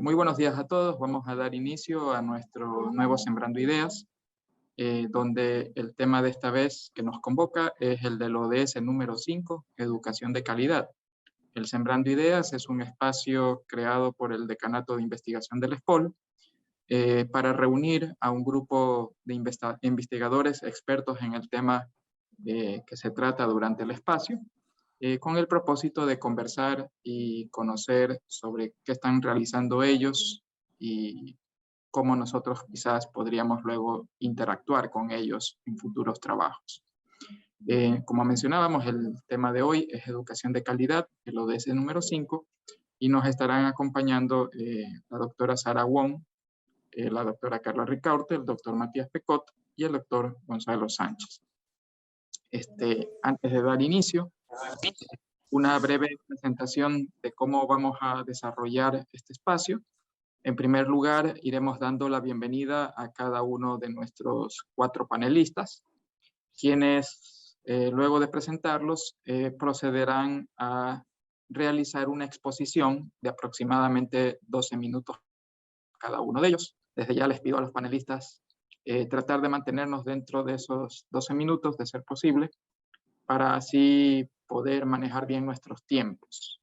Muy buenos días a todos. Vamos a dar inicio a nuestro nuevo Sembrando Ideas, donde el tema de esta vez que nos convoca es el del ODS número 5, Educación de Calidad. El Sembrando Ideas es un espacio creado por el Decanato de Investigación del ESPOL para reunir a un grupo de investigadores expertos en el tema que se trata durante el espacio, con el propósito de conversar y conocer sobre qué están realizando ellos y cómo nosotros quizás podríamos luego interactuar con ellos en futuros trabajos. Como mencionábamos, el tema de hoy es educación de calidad, el ODS número 5, y nos estarán acompañando la doctora Sara Wong, la doctora Carla Ricaurte, el doctor Matías Pecot y el doctor Gonzalo Sánchez. Antes de dar inicio, una breve presentación de cómo vamos a desarrollar este espacio. En primer lugar, iremos dando la bienvenida a cada uno de nuestros 4 panelistas, quienes, luego de presentarlos, procederán a realizar una exposición de aproximadamente 12 minutos cada uno de ellos. Desde ya les pido a los panelistas tratar de mantenernos dentro de esos 12 minutos, de ser posible, para así poder manejar bien nuestros tiempos.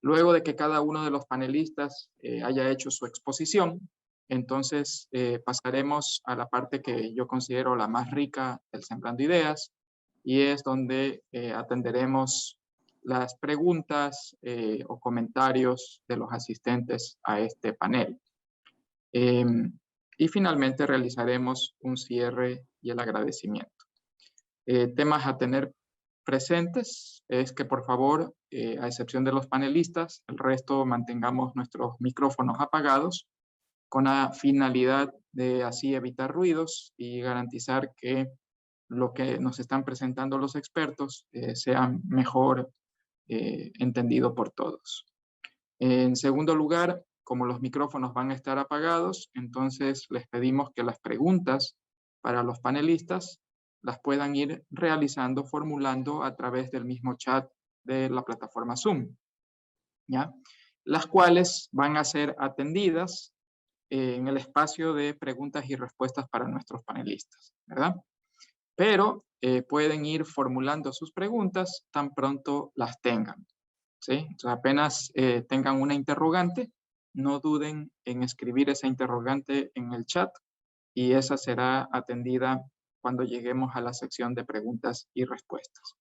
Luego de que cada uno de los panelistas haya hecho su exposición, entonces pasaremos a la parte que yo considero la más rica del Sembrando Ideas, y es donde atenderemos las preguntas o comentarios de los asistentes a este panel. Y finalmente realizaremos un cierre y el agradecimiento. Temas a tener presentes es que, por favor, a excepción de los panelistas, el resto mantengamos nuestros micrófonos apagados con la finalidad de así evitar ruidos y garantizar que lo que nos están presentando los expertos sea mejor entendido por todos. En segundo lugar, como los micrófonos van a estar apagados, entonces les pedimos que las preguntas para los panelistas las puedan ir realizando, formulando a través del mismo chat de la plataforma Zoom, ¿ya? Las cuales van a ser atendidas en el espacio de preguntas y respuestas para nuestros panelistas, ¿verdad? Pero pueden ir formulando sus preguntas tan pronto las tengan, ¿sí? Entonces, apenas tengan una interrogante, no duden en escribir esa interrogante en el chat y esa será atendida cuando lleguemos a la sección de preguntas y respuestas.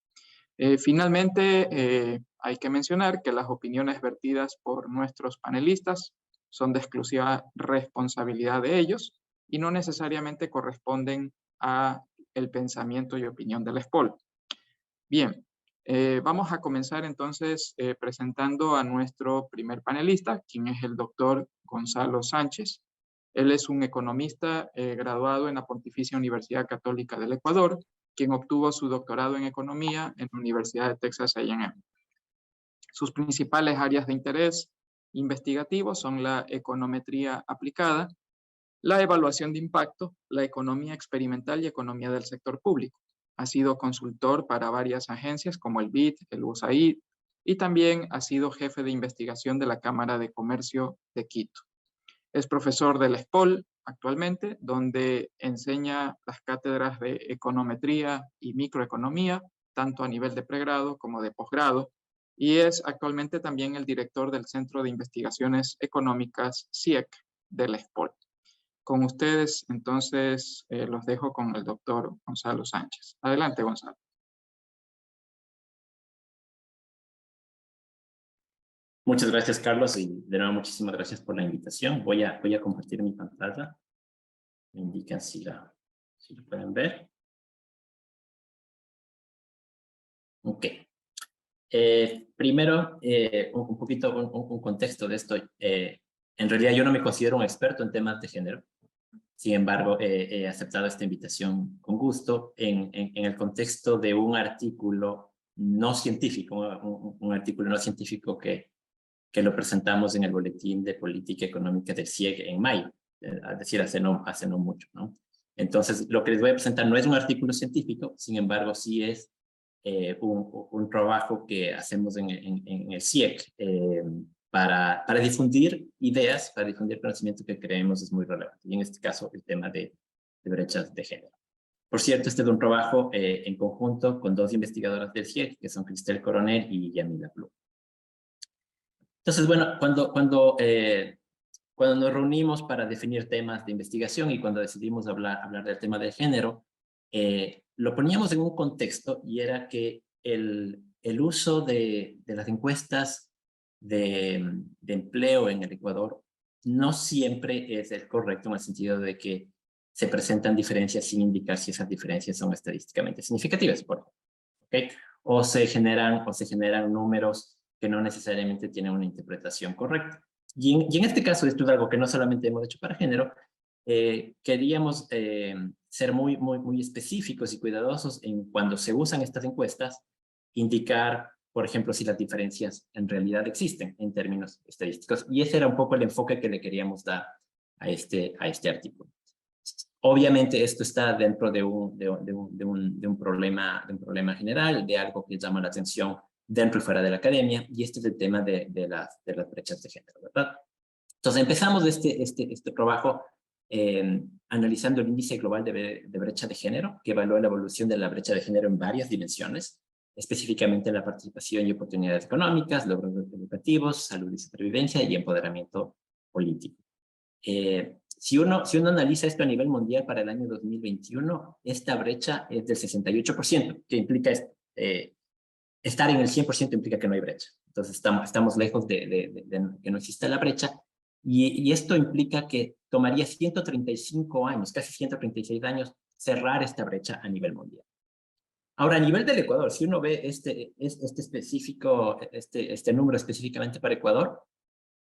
Finalmente, hay que mencionar que las opiniones vertidas por nuestros panelistas son de exclusiva responsabilidad de ellos y no necesariamente corresponden a el pensamiento y opinión del ESPOL. Bien, vamos a comenzar entonces presentando a nuestro primer panelista, quien es el doctor Gonzalo Sánchez. Él es un economista graduado en la Pontificia Universidad Católica del Ecuador, quien obtuvo su doctorado en economía en la Universidad de Texas A&M. Sus principales áreas de interés investigativo son la econometría aplicada, la evaluación de impacto, la economía experimental y economía del sector público. Ha sido consultor para varias agencias como el BID, el USAID, y también ha sido jefe de investigación de la Cámara de Comercio de Quito. Es profesor del ESPOL actualmente, donde enseña las cátedras de econometría y microeconomía, tanto a nivel de pregrado como de posgrado, y es actualmente también el director del Centro de Investigaciones Económicas CIEC del ESPOL. Con ustedes, entonces, los dejo con el doctor Gonzalo Sánchez. Adelante, Gonzalo. Muchas gracias, Carlos, y de nuevo muchísimas gracias por la invitación. Voy a compartir mi pantalla. Me indican si lo pueden ver. Ok. Primero, un poquito un contexto de esto. En realidad yo no me considero un experto en temas de género. Sin embargo, he aceptado esta invitación con gusto en el contexto de un artículo no científico, un artículo no científico que lo presentamos en el Boletín de Política Económica del CIEG en mayo, es decir, hace no mucho, ¿no? Entonces, lo que les voy a presentar no es un artículo científico, sin embargo, sí es un trabajo que hacemos en el CIEG para difundir ideas, para difundir conocimiento que creemos es muy relevante. Y en este caso, el tema de brechas de género. Por cierto, este es un trabajo en conjunto con 2 investigadoras del CIEG, que son Cristel Coronel y Yamila Blum. Entonces, bueno, cuando nos reunimos para definir temas de investigación y cuando decidimos hablar del tema del género, lo poníamos en un contexto y era que el uso de las encuestas de empleo en el Ecuador no siempre es el correcto en el sentido de que se presentan diferencias sin indicar si esas diferencias son estadísticamente significativas, por ejemplo, ¿okay? O se generan números que no necesariamente tienen una interpretación correcta. Y en este caso, esto es algo que no solamente hemos hecho para género, queríamos ser muy específicos y cuidadosos en cuando se usan estas encuestas, indicar, por ejemplo, si las diferencias en realidad existen en términos estadísticos. Y ese era un poco el enfoque que le queríamos dar a este artículo. Obviamente esto está dentro de un problema general, de algo que llama la atención dentro y fuera de la academia, y este es el tema de las brechas de género, ¿verdad? Entonces empezamos este trabajo analizando el índice global de brecha de género, que evalúa la evolución de la brecha de género en varias dimensiones, específicamente la participación y oportunidades económicas, logros educativos, salud y supervivencia y empoderamiento político. Si uno analiza esto a nivel mundial para el año 2021, esta brecha es del 68%, que implica estar en el 100% implica que no hay brecha. Entonces estamos lejos de que no exista la brecha, y esto implica que tomaría 135 años, casi 136 años, cerrar esta brecha a nivel mundial. Ahora, a nivel del Ecuador, si uno ve este número específicamente para Ecuador,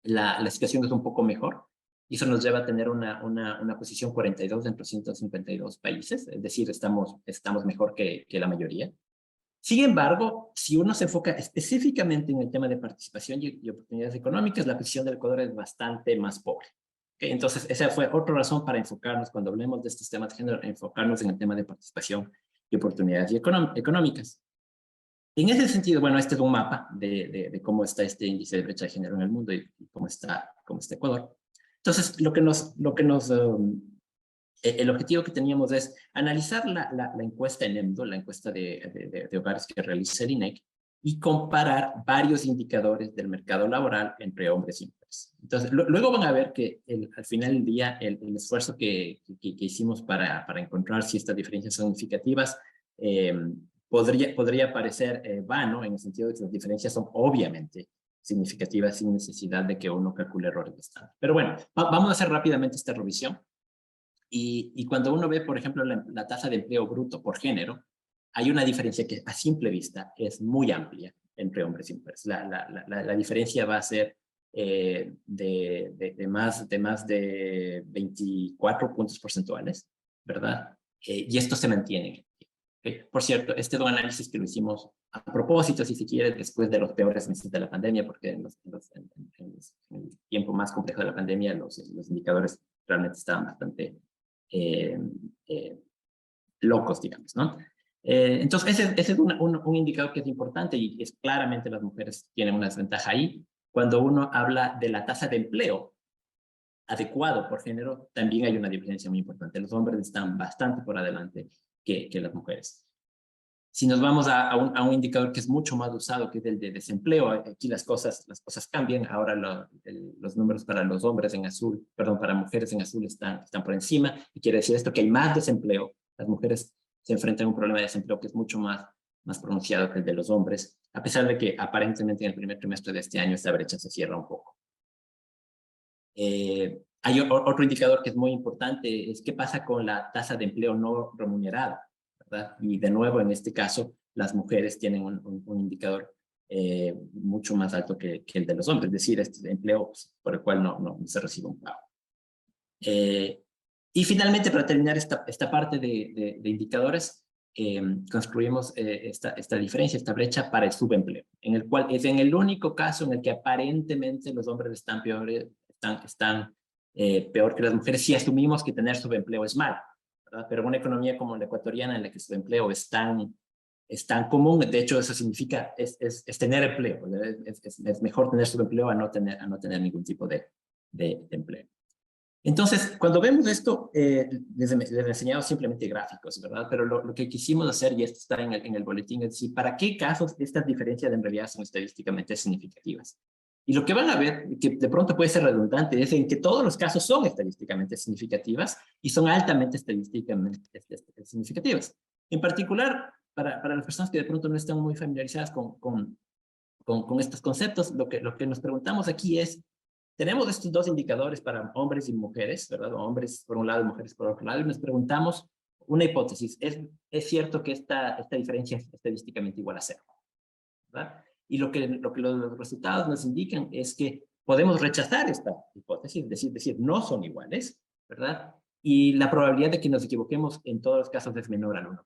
la situación es un poco mejor, y eso nos lleva a tener una posición 42 entre 152 países, es decir, estamos mejor que la mayoría. Sin embargo, si uno se enfoca específicamente en el tema de participación y oportunidades económicas, la posición del Ecuador es bastante más pobre. ¿Okay? Entonces, esa fue otra razón para enfocarnos, cuando hablemos de estos temas de género, enfocarnos en el tema de participación y oportunidades económicas. En ese sentido, bueno, este es un mapa de cómo está este índice de brecha de género en el mundo y cómo está Ecuador. Entonces, el objetivo que teníamos es analizar la encuesta en EMDO, la encuesta de hogares que realiza el INEC, y comparar varios indicadores del mercado laboral entre hombres y mujeres. Entonces, luego van a ver que al final del día el esfuerzo que hicimos para encontrar si estas diferencias son significativas podría parecer vano, en el sentido de que las diferencias son obviamente significativas sin necesidad de que uno calcule errores de estándar. Pero bueno, vamos a hacer rápidamente esta revisión. Y cuando uno ve, por ejemplo, la tasa de empleo bruto por género, hay una diferencia que a simple vista es muy amplia entre hombres y mujeres. La diferencia va a ser de más de 24 puntos porcentuales, ¿verdad? Y esto se mantiene. ¿Okay? Por cierto, este es un análisis que lo hicimos a propósito, si se quiere, después de los peores meses de la pandemia, porque en el tiempo más complejo de la pandemia los indicadores realmente estaban bastante locos, digamos, ¿no? Entonces, ese es un indicador que es importante, y es claramente las mujeres tienen una desventaja ahí. Cuando uno habla de la tasa de empleo adecuado por género, también hay una diferencia muy importante. Los hombres están bastante por adelante que las mujeres. Si nos vamos a un indicador que es mucho más usado, que es el de desempleo, aquí las cosas cambian. Ahora los números para los hombres en azul, perdón, para mujeres en azul están por encima, y quiere decir esto que hay más desempleo. Las mujeres se enfrentan a un problema de desempleo que es mucho más pronunciado que el de los hombres, a pesar de que aparentemente en el primer trimestre de este año esta brecha se cierra un poco. Hay otro indicador que es muy importante, es qué pasa con la tasa de empleo no remunerada, ¿verdad? Y de nuevo, en este caso, las mujeres tienen un indicador mucho más alto que el de los hombres, es decir, este empleo por el cual no se recibe un pago. Y finalmente, para terminar esta parte de indicadores, construimos esta diferencia, esta brecha para el subempleo, en el cual es en el único caso en el que aparentemente los hombres están peor que las mujeres, si asumimos que tener subempleo es malo, ¿verdad? Pero en una economía como la ecuatoriana, en la que el subempleo es tan es tan común. De hecho, eso significa, es tener empleo. Es mejor tener subempleo a no tener ningún tipo de empleo. Entonces, cuando vemos esto, les he enseñado simplemente gráficos, ¿verdad? Pero lo que quisimos hacer, y esto está en el boletín, es decir, ¿para qué casos estas diferencias en realidad son estadísticamente significativas? Y lo que van a ver, que de pronto puede ser redundante, es en que todos los casos son estadísticamente significativas y son altamente estadísticamente significativas. En particular, para las personas que de pronto no están muy familiarizadas con estos conceptos, lo que nos preguntamos aquí es, tenemos estos dos indicadores para hombres y mujeres, ¿verdad? Hombres por un lado y mujeres por otro lado, y nos preguntamos una hipótesis. ¿Es cierto que esta diferencia es estadísticamente igual a cero? ¿Verdad? Y lo que los resultados nos indican es que podemos rechazar esta hipótesis, es decir, no son iguales, ¿verdad? Y la probabilidad de que nos equivoquemos en todos los casos es menor al 1%.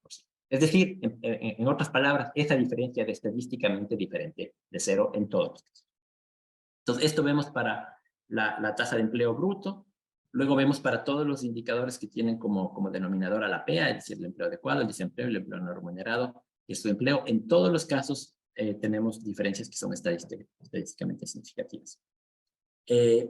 Es decir, en otras palabras, esa diferencia es estadísticamente diferente de cero en todos los casos. Entonces, esto vemos para la tasa de empleo bruto, luego vemos para todos los indicadores que tienen como denominador a la PEA, es decir, el empleo adecuado, el desempleo, el empleo no remunerado y el subempleo. En todos los casos tenemos diferencias que son estadísticamente significativas.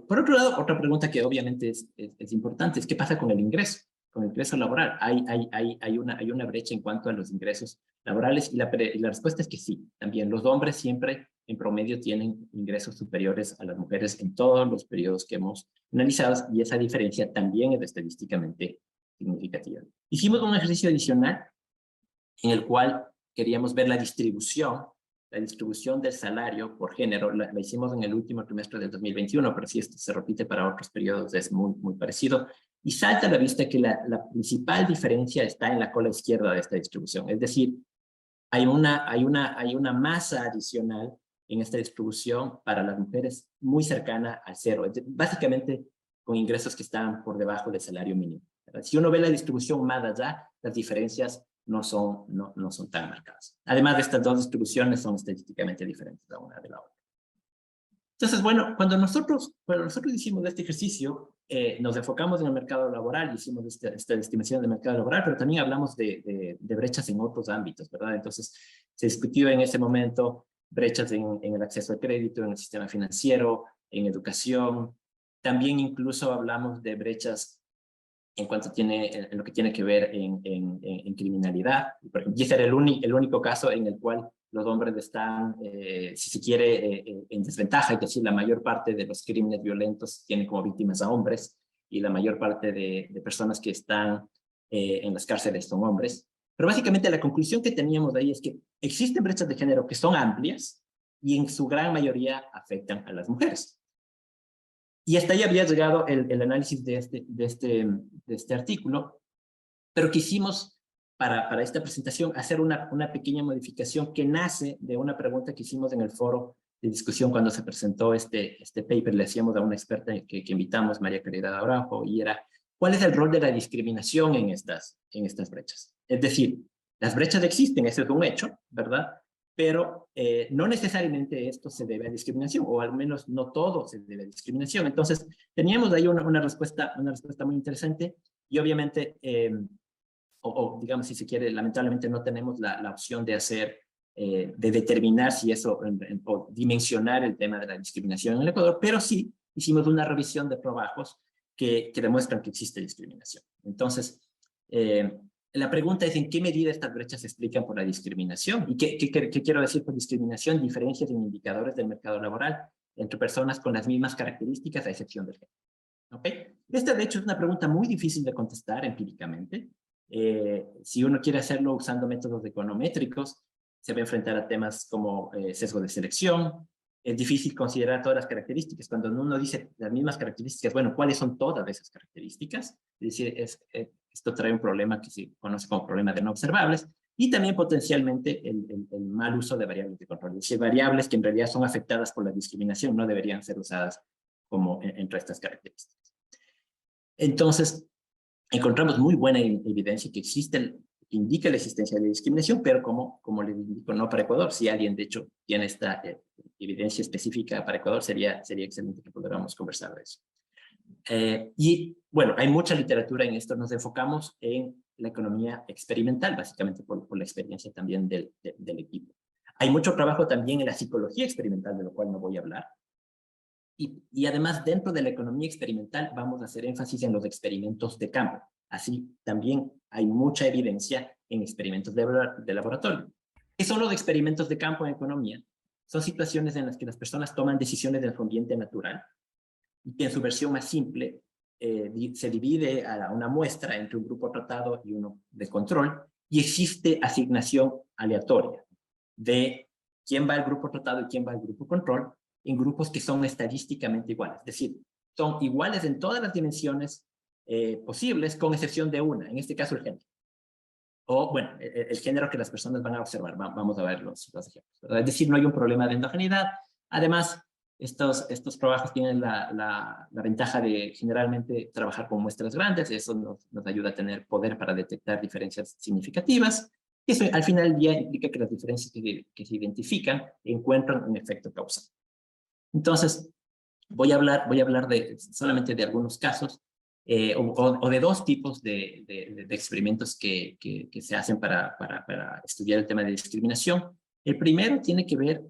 Por otro lado, otra pregunta que obviamente es importante es ¿qué pasa con el ingreso? Con el ingreso laboral. Hay una brecha en cuanto a los ingresos laborales y la respuesta es que sí. También los hombres siempre en promedio tienen ingresos superiores a las mujeres en todos los periodos que hemos analizado y esa diferencia también es estadísticamente significativa. Hicimos un ejercicio adicional en el cual queríamos ver la distribución del salario por género. La hicimos en el último trimestre del 2021, pero si esto se repite para otros periodos es muy parecido. Y salta a la vista que la principal diferencia está en la cola izquierda de esta distribución. Es decir, hay una masa adicional en esta distribución para las mujeres muy cercana al cero. Básicamente con ingresos que están por debajo del salario mínimo. Si uno ve la distribución más allá, las diferencias no son tan marcadas. Además, estas dos distribuciones son estadísticamente diferentes la una de la otra. Entonces, bueno, cuando nosotros hicimos este ejercicio, nos enfocamos en el mercado laboral, hicimos esta estimación del mercado laboral, pero también hablamos de brechas en otros ámbitos, ¿verdad? Entonces, se discutió en ese momento brechas en el acceso al crédito, en el sistema financiero, en educación. También incluso hablamos de brechas en lo que tiene que ver en criminalidad. Y ese era el único caso en el cual los hombres están, si se quiere, en desventaja, es decir, la mayor parte de los crímenes violentos tienen como víctimas a hombres y la mayor parte de personas que están en las cárceles son hombres. Pero básicamente la conclusión que teníamos de ahí es que existen brechas de género que son amplias y en su gran mayoría afectan a las mujeres. Y hasta ahí había llegado el análisis de este artículo, pero quisimos para esta presentación hacer una pequeña modificación que nace de una pregunta que hicimos en el foro de discusión cuando se presentó este paper. Le hacíamos a una experta que invitamos, María Caridad Araujo, y era, ¿cuál es el rol de la discriminación en estas brechas? Es decir, las brechas existen, eso es un hecho, ¿verdad? Pero no necesariamente esto se debe a discriminación, o al menos no todo se debe a discriminación. Entonces, teníamos ahí una respuesta muy interesante, y obviamente, o digamos, si se quiere, lamentablemente no tenemos la opción de determinar si eso, o dimensionar el tema de la discriminación en el Ecuador, pero sí hicimos una revisión de trabajos que demuestran que existe discriminación. Entonces, la pregunta es en qué medida estas brechas se explican por la discriminación. ¿Y qué quiero decir por discriminación? Diferencias en indicadores del mercado laboral entre personas con las mismas características a excepción del género. ¿Okay? Esta, de hecho, es una pregunta muy difícil de contestar empíricamente. Si uno quiere hacerlo usando métodos econométricos, se va a enfrentar a temas como sesgo de selección. Es difícil considerar todas las características. Cuando uno dice las mismas características, bueno, ¿cuáles son todas esas características? Es decir, esto trae un problema que se conoce como problema de no observables, y también potencialmente el mal uso de variables de control. Es decir, variables que en realidad son afectadas por la discriminación no deberían ser usadas como entre estas características. Entonces, encontramos muy buena evidencia que indica la existencia de discriminación, pero como les indico, no para Ecuador. Si alguien, de hecho, tiene esta evidencia específica para Ecuador, sería excelente que pudiéramos conversar de eso. Y bueno, hay mucha literatura en esto. Nos enfocamos en la economía experimental, básicamente por la experiencia también del equipo. Hay mucho trabajo también en la psicología experimental, de lo cual no voy a hablar. Y además, dentro de la economía experimental, vamos a hacer énfasis en los experimentos de campo. Así, también hay mucha evidencia en experimentos de laboratorio. ¿Qué son los experimentos de campo en economía? Son situaciones en las que las personas toman decisiones de su ambiente natural y que en su versión más simple se divide a una muestra entre un grupo tratado y uno de control, y existe asignación aleatoria de quién va al grupo tratado y quién va al grupo control, en grupos que son estadísticamente iguales. Es decir, son iguales en todas las dimensiones posibles, con excepción de una, en este caso el género. O, bueno, el género que las personas van a observar. Vamos a ver los ejemplos, ¿verdad? Es decir, no hay un problema de endogeneidad. Además, estos trabajos tienen la ventaja de generalmente trabajar con muestras grandes. Eso nos ayuda a tener poder para detectar diferencias significativas. Y eso al final del día implica que las diferencias que se identifican encuentran un efecto causal. Entonces, voy a hablar solamente de algunos casos o de dos tipos de experimentos que se hacen para estudiar el tema de discriminación. El primero tiene que ver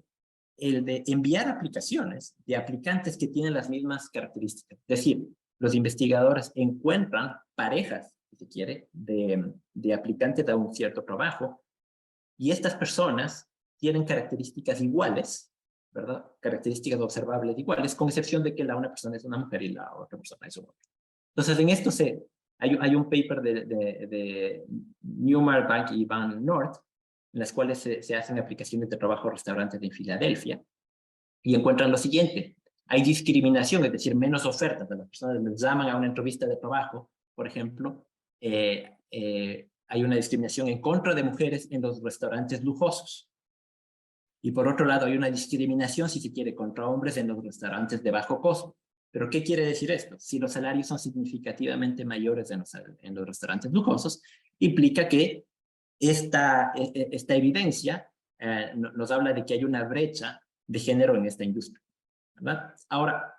el de enviar aplicaciones de aplicantes que tienen las mismas características. Es decir, los investigadores encuentran parejas, si se quiere, de aplicantes a un cierto trabajo, y estas personas tienen características iguales, ¿verdad? Características observables iguales, con excepción de que una persona es una mujer y la otra persona es un hombre. Entonces, en esto hay un paper de Newmark Bank y Van Noort, en las cuales se hacen aplicaciones de trabajo a restaurantes en Filadelfia, y encuentran lo siguiente: hay discriminación, es decir, menos ofertas. De las personas les llaman a una entrevista de trabajo, por ejemplo, hay una discriminación en contra de mujeres en los restaurantes lujosos. Y por otro lado, hay una discriminación, si se quiere, contra hombres en los restaurantes de bajo costo. ¿Pero qué quiere decir esto? Si los salarios son significativamente mayores en los restaurantes lujosos, implica que esta evidencia nos habla de que hay una brecha de género en esta industria, ¿verdad? Ahora,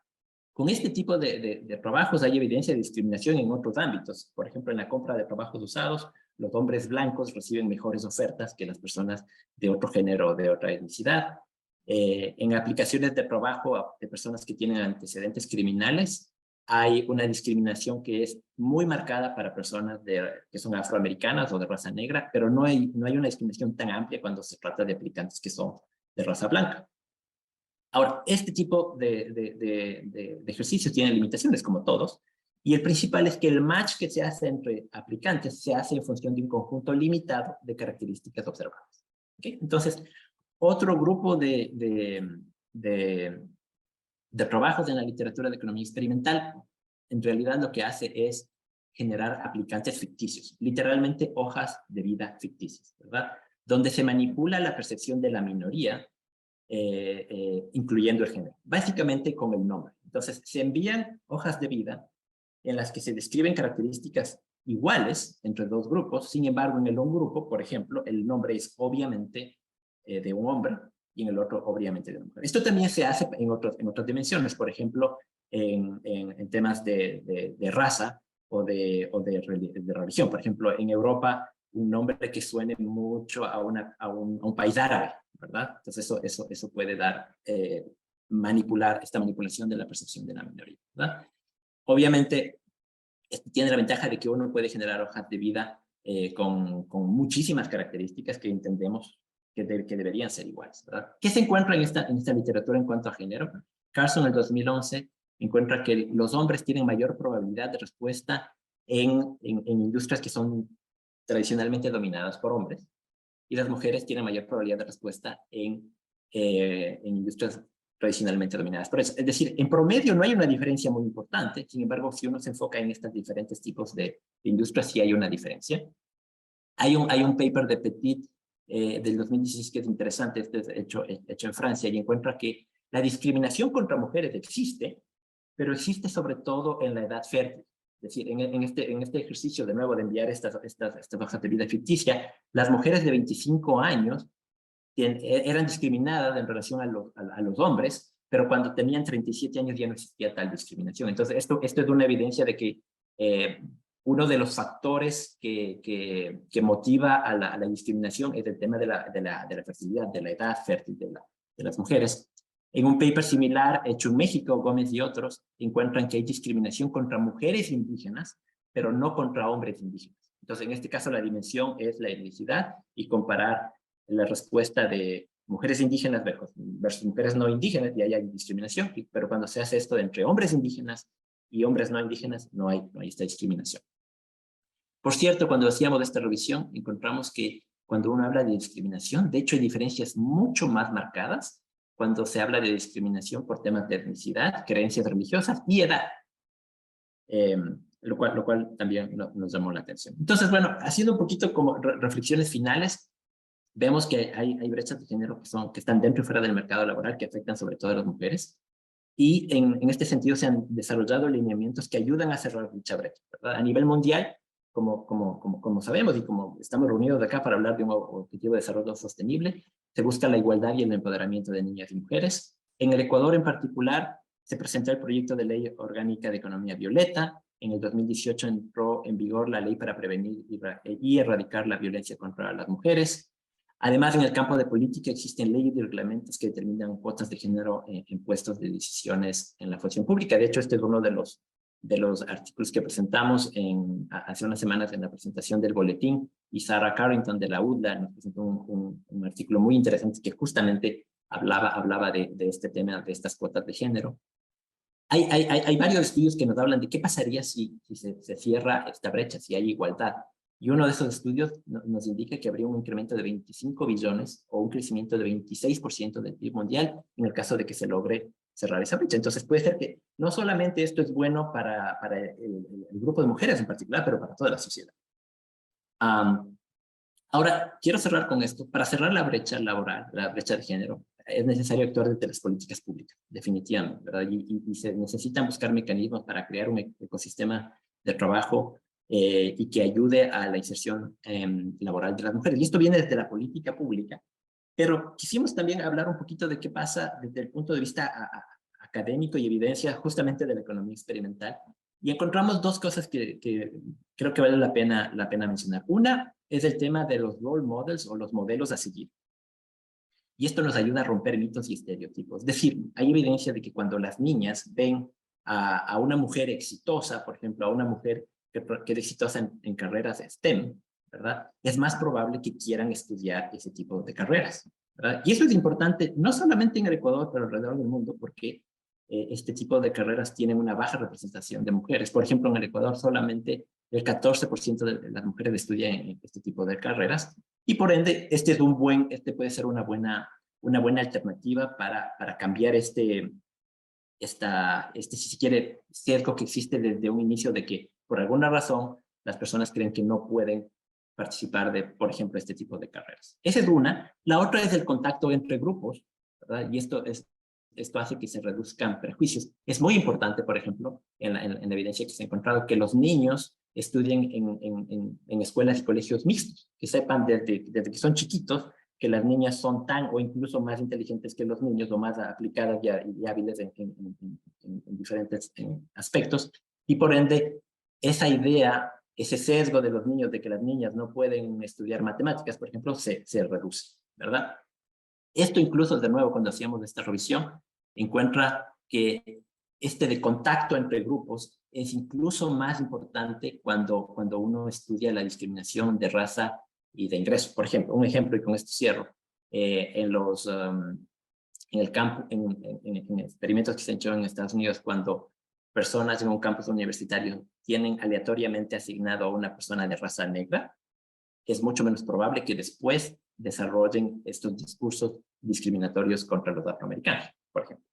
con este tipo de trabajos hay evidencia de discriminación en otros ámbitos. Por ejemplo, en la compra de trabajos usados, los hombres blancos reciben mejores ofertas que las personas de otro género o de otra etnicidad. En aplicaciones de trabajo de personas que tienen antecedentes criminales, hay una discriminación que es muy marcada para personas que son afroamericanas o de raza negra, pero no hay una discriminación tan amplia cuando se trata de aplicantes que son de raza blanca. Ahora, este tipo de ejercicios tiene limitaciones, como todos, y el principal es que el match que se hace entre aplicantes se hace en función de un conjunto limitado de características observadas. ¿Okay? Entonces, otro grupo de trabajos en la literatura de economía experimental, en realidad lo que hace es generar aplicantes ficticios, literalmente hojas de vida ficticias, ¿verdad? Donde se manipula la percepción de la minoría, incluyendo el género, básicamente con el nombre. Entonces, se envían hojas de vida en las que se describen características iguales entre dos grupos. Sin embargo, en el un grupo, por ejemplo, el nombre es obviamente de un hombre y en el otro obviamente de una mujer. Esto también se hace en otras dimensiones, por ejemplo, en temas de raza o de religión. Por ejemplo, en Europa, un nombre que suene mucho a un país árabe, ¿verdad? Entonces eso puede dar, esta manipulación de la percepción de la minoría, ¿verdad? Obviamente, tiene la ventaja de que uno puede generar hojas de vida con muchísimas características que entendemos que deberían ser iguales, ¿verdad? ¿Qué se encuentra en esta literatura en cuanto a género? Carson, en el 2011, encuentra que los hombres tienen mayor probabilidad de respuesta en industrias que son tradicionalmente dominadas por hombres, y las mujeres tienen mayor probabilidad de respuesta en industrias tradicionalmente dominadas por eso. Es decir, en promedio no hay una diferencia muy importante. Sin embargo, si uno se enfoca en estos diferentes tipos de industrias, sí hay una diferencia. Hay un paper de Petit del 2016 que es interesante, este es hecho en Francia, y encuentra que la discriminación contra mujeres existe, pero existe sobre todo en la edad fértil. Es decir, en este ejercicio de nuevo de enviar estas hojas de vida ficticia, las mujeres de 25 años eran discriminadas en relación a los hombres, pero cuando tenían 37 años ya no existía tal discriminación. Entonces, esto es una evidencia de que uno de los factores que motiva a la discriminación es el tema de la fertilidad, de la edad fértil de las mujeres. En un paper similar hecho en México, Gómez y otros encuentran que hay discriminación contra mujeres indígenas, pero no contra hombres indígenas. Entonces, en este caso, la dimensión es la etnicidad y comparar la respuesta de mujeres indígenas versus mujeres no indígenas, y ahí hay discriminación, pero cuando se hace esto entre hombres indígenas y hombres no indígenas, no hay esta discriminación. Por cierto, cuando hacíamos esta revisión, encontramos que cuando uno habla de discriminación, de hecho hay diferencias mucho más marcadas cuando se habla de discriminación por temas de etnicidad, creencias religiosas y edad. Lo cual también nos llamó la atención. Entonces, bueno, haciendo un poquito como reflexiones finales, vemos que hay brechas de género que están dentro y fuera del mercado laboral que afectan sobre todo a las mujeres. Y en este sentido se han desarrollado lineamientos que ayudan a cerrar dicha brecha, ¿verdad? A nivel mundial, como sabemos y como estamos reunidos acá para hablar de un objetivo de desarrollo sostenible, se busca la igualdad y el empoderamiento de niñas y mujeres. En el Ecuador en particular, se presentó el proyecto de ley orgánica de economía violeta. En el 2018 entró en vigor la ley para prevenir y erradicar la violencia contra las mujeres. Además, en el campo de política existen leyes y reglamentos que determinan cuotas de género en puestos de decisiones en la función pública. De hecho, este es uno de los artículos que presentamos hace unas semanas en la presentación del boletín, y Sarah Carrington de la UDLA nos presentó un artículo muy interesante que justamente hablaba de este tema, de estas cuotas de género. Hay varios estudios que nos hablan de qué pasaría si se cierra esta brecha, si hay igualdad. Y uno de esos estudios nos indica que habría un incremento de 25 billones o un crecimiento de 26% del PIB mundial en el caso de que se logre cerrar esa brecha. Entonces puede ser que no solamente esto es bueno para el grupo de mujeres en particular, pero para toda la sociedad. Ahora, quiero cerrar con esto. Para cerrar la brecha laboral, la brecha de género, es necesario actuar desde las políticas públicas, definitivamente, ¿verdad? Y se necesitan buscar mecanismos para crear un ecosistema de trabajo y que ayude a la inserción laboral de las mujeres. Y esto viene desde la política pública, pero quisimos también hablar un poquito de qué pasa desde el punto de vista académico y evidencia justamente de la economía experimental. Y encontramos dos cosas que creo que vale la pena mencionar. Una es el tema de los role models o los modelos a seguir. Y esto nos ayuda a romper mitos y estereotipos. Es decir, hay evidencia de que cuando las niñas ven a una mujer exitosa, por ejemplo, a una mujer que es exitosa en carreras STEM, ¿verdad? Es más probable que quieran estudiar ese tipo de carreras, ¿verdad? Y eso es importante, no solamente en el Ecuador, pero alrededor del mundo, porque este tipo de carreras tienen una baja representación de mujeres. Por ejemplo, en el Ecuador solamente el 14% de las mujeres estudian en este tipo de carreras, y por ende, este puede ser una buena alternativa para cambiar si se quiere, sesgo que existe desde un inicio de que, por alguna razón, las personas creen que no pueden participar de, por ejemplo, este tipo de carreras. Esa es una. La otra es el contacto entre grupos, ¿verdad? Y esto hace que se reduzcan prejuicios. Es muy importante, por ejemplo, en la evidencia que se ha encontrado, que los niños estudien en escuelas y colegios mixtos, que sepan desde que son chiquitos que las niñas son tan o incluso más inteligentes que los niños o más aplicadas y hábiles en diferentes aspectos. Y por ende, esa idea, ese sesgo de los niños de que las niñas no pueden estudiar matemáticas, por ejemplo, se reduce, ¿verdad? Esto incluso, de nuevo, cuando hacíamos esta revisión, encuentra que de contacto entre grupos es incluso más importante cuando uno estudia la discriminación de raza y de ingreso. Por ejemplo, un ejemplo, y con esto cierro, en el campo, en experimentos que se han hecho en Estados Unidos, cuando personas en un campus universitario tienen aleatoriamente asignado a una persona de raza negra, es mucho menos probable que después desarrollen estos discursos discriminatorios contra los afroamericanos, por ejemplo.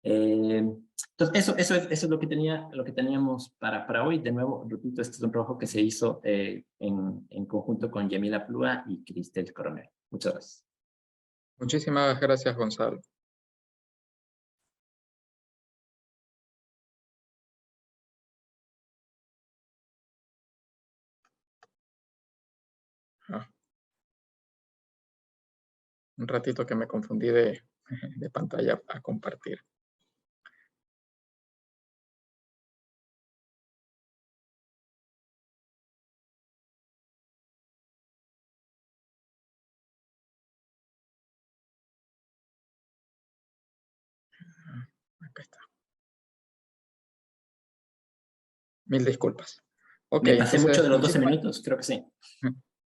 Entonces, eso es lo que teníamos para hoy. De nuevo, repito, este es un trabajo que se hizo en conjunto con Yamila Plúa y Cristel Coronel. Muchas gracias. Muchísimas gracias, Gonzalo. Un ratito que me confundí de pantalla a compartir. Acá está. Mil disculpas. Ok, Me pasé mucho entonces, de los 12 muchísimas... minutos, creo que sí.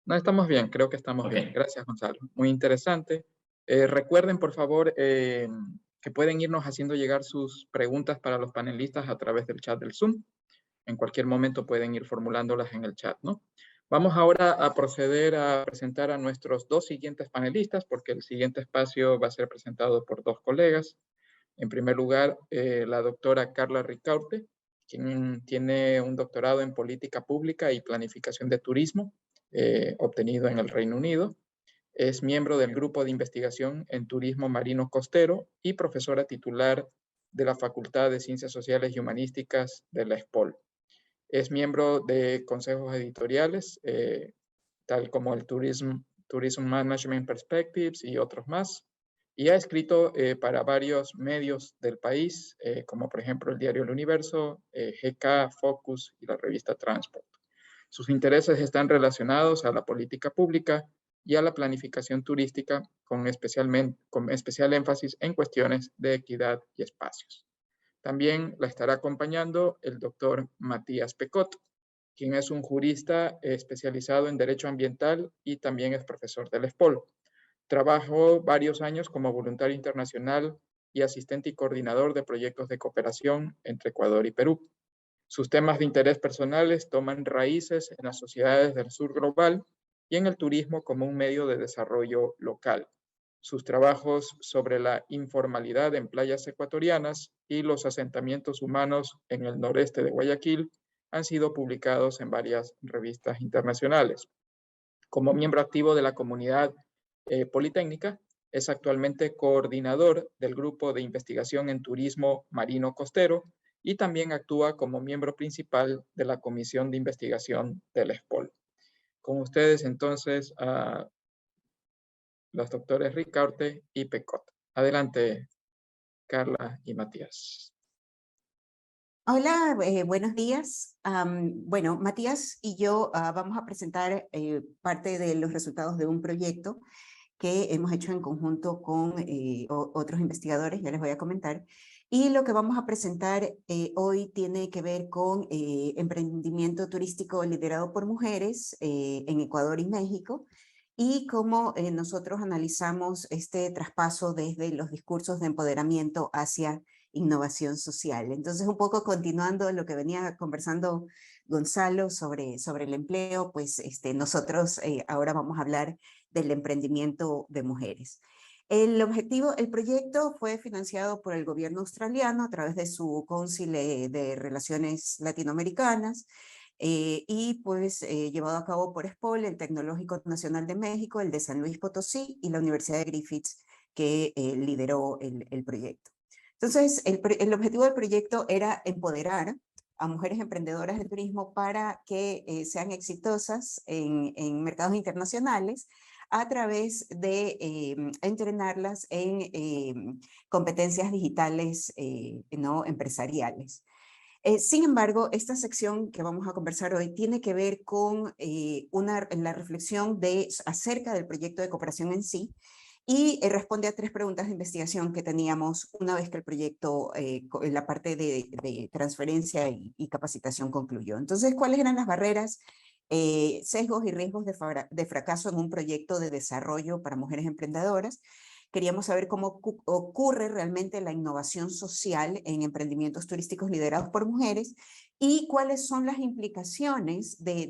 No, estamos bien, creo que estamos Ok. bien. Gracias, Gonzalo. Muy interesante. Recuerden, por favor, que pueden irnos haciendo llegar sus preguntas para los panelistas a través del chat del Zoom. En cualquier momento pueden ir formulándolas en el chat, ¿no? Vamos ahora a proceder a presentar a nuestros dos siguientes panelistas, porque el siguiente espacio va a ser presentado por dos colegas. En primer lugar, la doctora Carla Ricaurte, quien tiene un doctorado en política pública y planificación de turismo, obtenido en el Reino Unido. Es miembro del grupo de investigación en turismo marino costero y profesora titular de la Facultad de Ciencias Sociales y Humanísticas de la ESPOL. Es miembro de consejos editoriales, tal como el Tourism Management Perspectives y otros más, y ha escrito para varios medios del país, como por ejemplo el diario El Universo, GK, Focus y la revista Transport. Sus intereses están relacionados a la política pública y a la planificación turística, con especial énfasis en cuestiones de equidad y espacios. También la estará acompañando el doctor Matías Pecot, quien es un jurista especializado en Derecho Ambiental y también es profesor del ESPOL. Trabajó varios años como voluntario internacional y asistente y coordinador de proyectos de cooperación entre Ecuador y Perú. Sus temas de interés personales toman raíces en las sociedades del sur global y en el turismo como un medio de desarrollo local. Sus trabajos sobre la informalidad en playas ecuatorianas y los asentamientos humanos en el noreste de Guayaquil han sido publicados en varias revistas internacionales. Como miembro activo de la comunidad politécnica, es actualmente coordinador del grupo de investigación en turismo marino costero y también actúa como miembro principal de la comisión de investigación del ESPOL. Con ustedes entonces a los doctores Ricaurte y Pecot. Adelante, Carla y Matías. Hola, buenos días. Bueno, Matías y yo vamos a presentar parte de los resultados de un proyecto que hemos hecho en conjunto con otros investigadores, ya les voy a comentar. Y lo que vamos a presentar hoy tiene que ver con emprendimiento turístico liderado por mujeres en Ecuador y México, y cómo nosotros analizamos este traspaso desde los discursos de empoderamiento hacia innovación social. Entonces, un poco continuando lo que venía conversando Gonzalo sobre el empleo, pues nosotros ahora vamos a hablar del emprendimiento de mujeres. El proyecto fue financiado por el gobierno australiano a través de su Cónsul de Relaciones Latinoamericanas, y pues llevado a cabo por ESPOL, el Tecnológico Nacional de México, el de San Luis Potosí y la Universidad de Griffith, que lideró el proyecto. Entonces, el objetivo del proyecto era empoderar a mujeres emprendedoras del turismo para que sean exitosas en mercados internacionales a través de entrenarlas en competencias digitales no empresariales. Sin embargo, esta sección que vamos a conversar hoy tiene que ver con la reflexión acerca del proyecto de cooperación en sí, y responde a 3 preguntas de investigación que teníamos una vez que el proyecto, la parte de transferencia y capacitación concluyó. Entonces, ¿cuáles eran las barreras, sesgos y riesgos de fracaso en un proyecto de desarrollo para mujeres emprendedoras? Queríamos saber cómo ocurre realmente la innovación social en emprendimientos turísticos liderados por mujeres y cuáles son las implicaciones de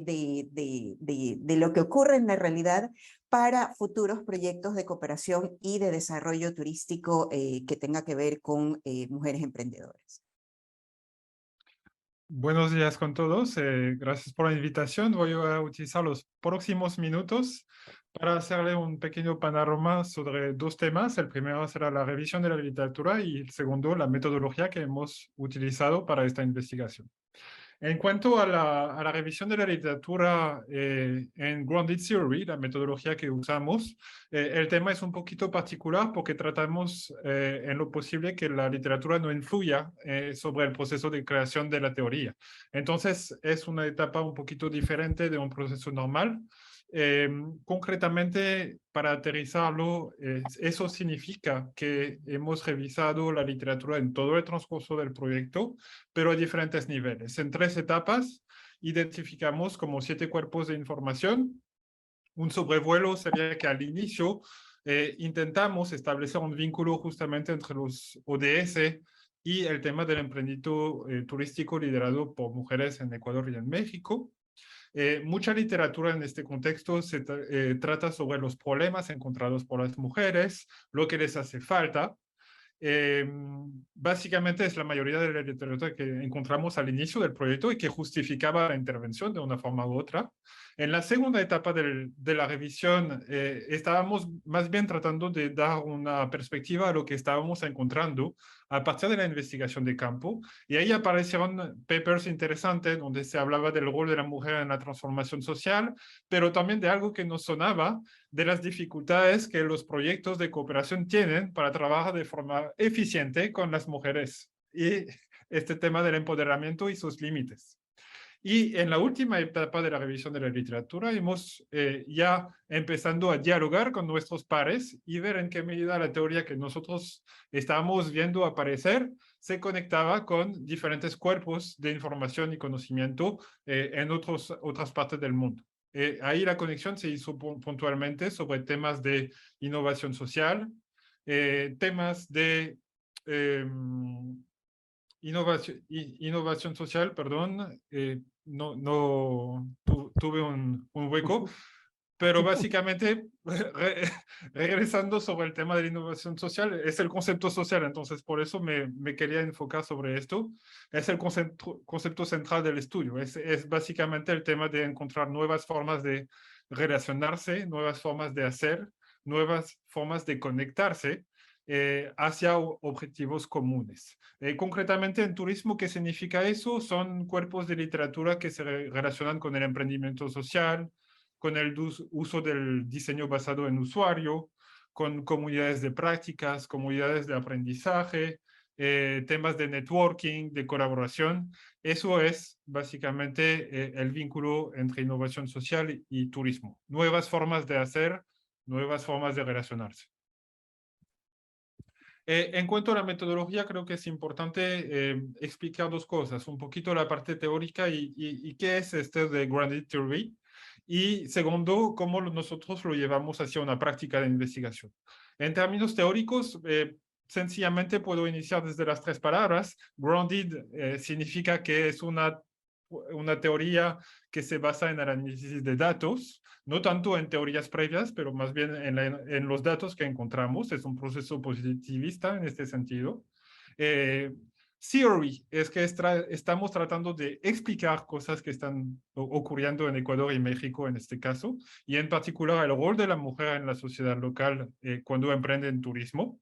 lo que ocurre en la realidad para futuros proyectos de cooperación y de desarrollo turístico que tenga que ver con mujeres emprendedoras. Buenos días con todos. Gracias por la invitación. Voy a utilizar los próximos minutos para hacerle un pequeño panorama sobre 2 temas. El primero será la revisión de la literatura y el segundo, la metodología que hemos utilizado para esta investigación. En cuanto a la revisión de la literatura en Grounded Theory, la metodología que usamos, el tema es un poquito particular porque tratamos en lo posible que la literatura no influya sobre el proceso de creación de la teoría. Entonces, es una etapa un poquito diferente de un proceso normal Concretamente, para aterrizarlo, eso significa que hemos revisado la literatura en todo el transcurso del proyecto, pero a diferentes niveles. En 3 etapas, identificamos como 7 cuerpos de información. Un sobrevuelo sería que al inicio intentamos establecer un vínculo justamente entre los ODS y el tema del emprendimiento turístico liderado por mujeres en Ecuador y en México. Mucha literatura en este contexto se trata sobre los problemas encontrados por las mujeres, lo que les hace falta. Básicamente es la mayoría de la literatura que encontramos al inicio del proyecto y que justificaba la intervención de una forma u otra. En la segunda etapa de la revisión estábamos más bien tratando de dar una perspectiva a lo que estábamos encontrando a partir de la investigación de campo, y ahí aparecieron papers interesantes donde se hablaba del rol de la mujer en la transformación social, pero también de algo que nos sonaba, de las dificultades que los proyectos de cooperación tienen para trabajar de forma eficiente con las mujeres, y este tema del empoderamiento y sus límites. Y en la última etapa de la revisión de la literatura hemos ya empezando a dialogar con nuestros pares y ver en qué medida la teoría que nosotros estábamos viendo aparecer se conectaba con diferentes cuerpos de información y conocimiento en otras partes del mundo. Ahí la conexión se hizo puntualmente sobre temas de innovación social, temas de innovación social, perdón, tuve un hueco, pero básicamente regresando sobre el tema de la innovación social, es el concepto social, entonces por eso me quería enfocar sobre esto. Es el concepto central del estudio, es básicamente el tema de encontrar nuevas formas de relacionarse, nuevas formas de hacer, nuevas formas de conectarse hacia objetivos comunes. Concretamente en turismo, ¿qué significa eso? Son cuerpos de literatura que se relacionan con el emprendimiento social, con el uso del diseño basado en usuario, con comunidades de prácticas, comunidades de aprendizaje, temas de networking, de colaboración. Eso es básicamente el vínculo entre innovación social y turismo. Nuevas formas de hacer, nuevas formas de relacionarse. En cuanto a la metodología, creo que es importante explicar 2 cosas. Un poquito la parte teórica y qué es este de Grounded Theory. Y segundo, cómo nosotros lo llevamos hacia una práctica de investigación. En términos teóricos, sencillamente puedo iniciar desde las 3 palabras. Grounded significa que es una teoría que se basa en el análisis de datos, no tanto en teorías previas, pero más bien en los datos que encontramos. Es un proceso positivista en este sentido. Theory es que estamos tratando de explicar cosas que están ocurriendo en Ecuador y México en este caso, y en particular el rol de la mujer en la sociedad local cuando emprende en turismo.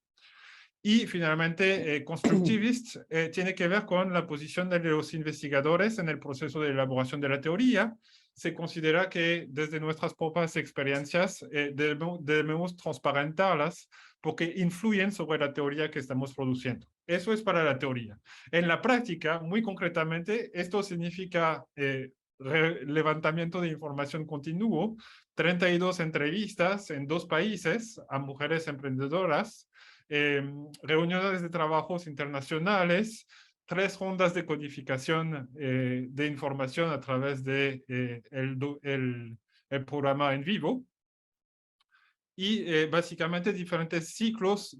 Y finalmente, constructivist tiene que ver con la posición de los investigadores en el proceso de elaboración de la teoría. Se considera que desde nuestras propias experiencias debemos transparentarlas porque influyen sobre la teoría que estamos produciendo. Eso es para la teoría. En la práctica, muy concretamente, esto significa levantamiento de información continuo, 32 entrevistas en 2 países a mujeres emprendedoras, reuniones de trabajos internacionales, 3 rondas de codificación de información a través de el programa en vivo, y básicamente diferentes ciclos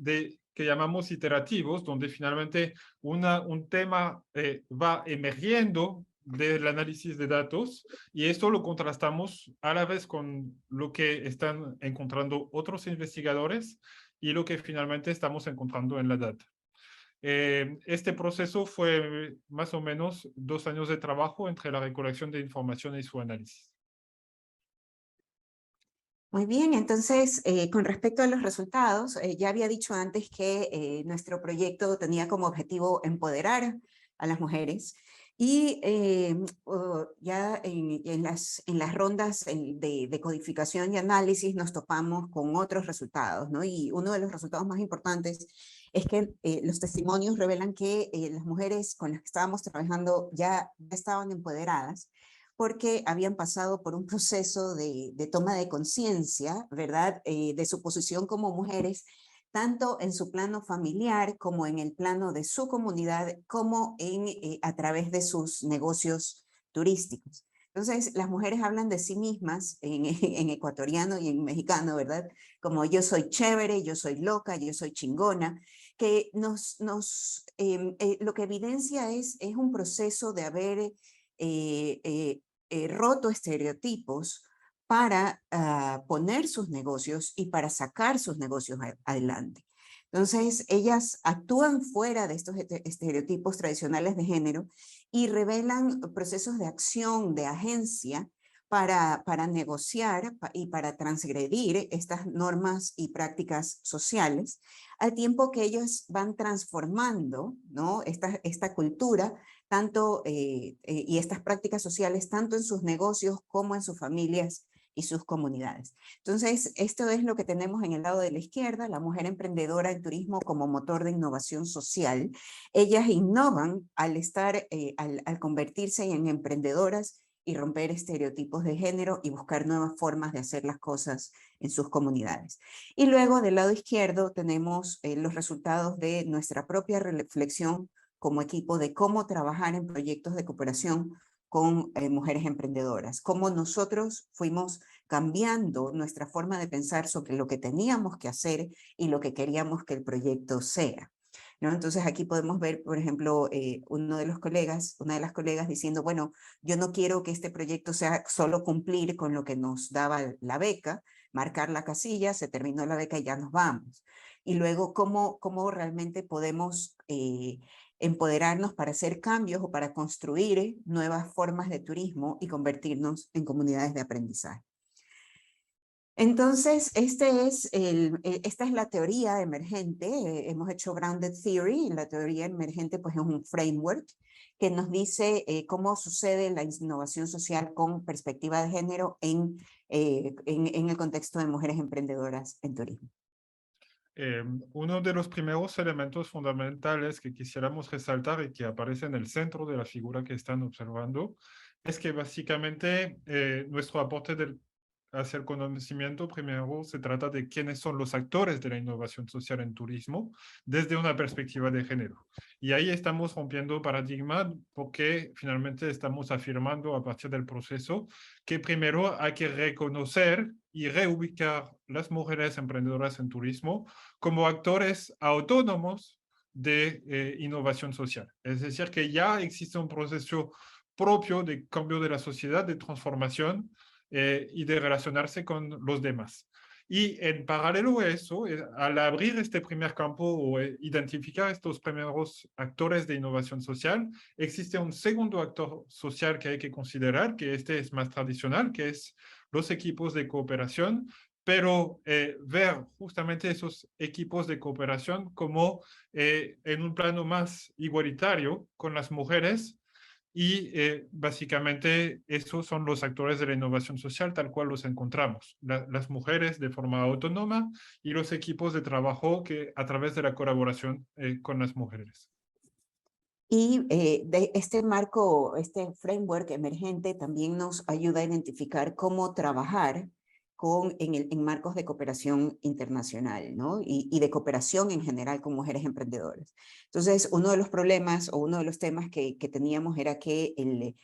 que llamamos iterativos, donde finalmente un tema va emergiendo del análisis de datos, y esto lo contrastamos a la vez con lo que están encontrando otros investigadores y lo que finalmente estamos encontrando en la data. Este proceso fue más o menos 2 años de trabajo entre la recolección de información y su análisis. Muy bien, entonces, con respecto a los resultados, ya había dicho antes que nuestro proyecto tenía como objetivo empoderar a las mujeres, y ya en las rondas de codificación y análisis nos topamos con otros resultados, ¿no? Y uno de los resultados más importantes es que los testimonios revelan que las mujeres con las que estábamos trabajando ya estaban empoderadas, porque habían pasado por un proceso de toma de conciencia, ¿verdad?, de su posición como mujeres, tanto en su plano familiar como en el plano de su comunidad, como a través de sus negocios turísticos. Entonces, las mujeres hablan de sí mismas en ecuatoriano y en mexicano, ¿verdad? Como yo soy chévere, yo soy loca, yo soy chingona, que lo que evidencia es un proceso de haber roto estereotipos para poner sus negocios y para sacar sus negocios adelante. Entonces, ellas actúan fuera de estos estereotipos tradicionales de género y revelan procesos de acción, de agencia, para negociar y para transgredir estas normas y prácticas sociales, al tiempo que ellos van transformando, ¿no?, esta cultura tanto, y estas prácticas sociales tanto en sus negocios como en sus familias y sus comunidades. Entonces, esto es lo que tenemos en el lado de la izquierda, la mujer emprendedora en turismo como motor de innovación social. Ellas innovan al convertirse en emprendedoras y romper estereotipos de género y buscar nuevas formas de hacer las cosas en sus comunidades. Y luego del lado izquierdo tenemos los resultados de nuestra propia reflexión como equipo de cómo trabajar en proyectos de cooperación con mujeres emprendedoras, cómo nosotros fuimos cambiando nuestra forma de pensar sobre lo que teníamos que hacer y lo que queríamos que el proyecto sea, ¿no? Entonces aquí podemos ver, por ejemplo, una de las colegas diciendo, bueno, yo no quiero que este proyecto sea solo cumplir con lo que nos daba la beca, marcar la casilla, se terminó la beca y ya nos vamos. Y luego cómo realmente podemos empoderarnos para hacer cambios o para construir nuevas formas de turismo y convertirnos en comunidades de aprendizaje. Entonces, esta es la teoría emergente. Hemos hecho Grounded Theory, y la teoría emergente pues, es un framework que nos dice cómo sucede la innovación social con perspectiva de género en el contexto de mujeres emprendedoras en turismo. Uno de los primeros elementos fundamentales que quisiéramos resaltar y que aparece en el centro de la figura que están observando es que básicamente nuestro aporte hacia el conocimiento primero se trata de quiénes son los actores de la innovación social en turismo desde una perspectiva de género. Y ahí estamos rompiendo paradigma porque finalmente estamos afirmando a partir del proceso que primero hay que reconocer y reubicar las mujeres emprendedoras en turismo como actores autónomos de innovación social. Es decir, que ya existe un proceso propio de cambio de la sociedad, de transformación y de relacionarse con los demás. Y en paralelo a eso, al abrir este primer campo o identificar estos primeros actores de innovación social, existe un segundo actor social que hay que considerar, que este es más tradicional, que es los equipos de cooperación, pero ver justamente esos equipos de cooperación como en un plano más igualitario con las mujeres y básicamente esos son los actores de la innovación social tal cual los encontramos, las mujeres de forma autónoma y los equipos de trabajo que a través de la colaboración con las mujeres. Y de este marco, este framework emergente también nos ayuda a identificar cómo trabajar en marcos de cooperación internacional, ¿no? Y de cooperación en general con mujeres emprendedoras. Entonces, uno de los problemas o uno de los temas que teníamos era que el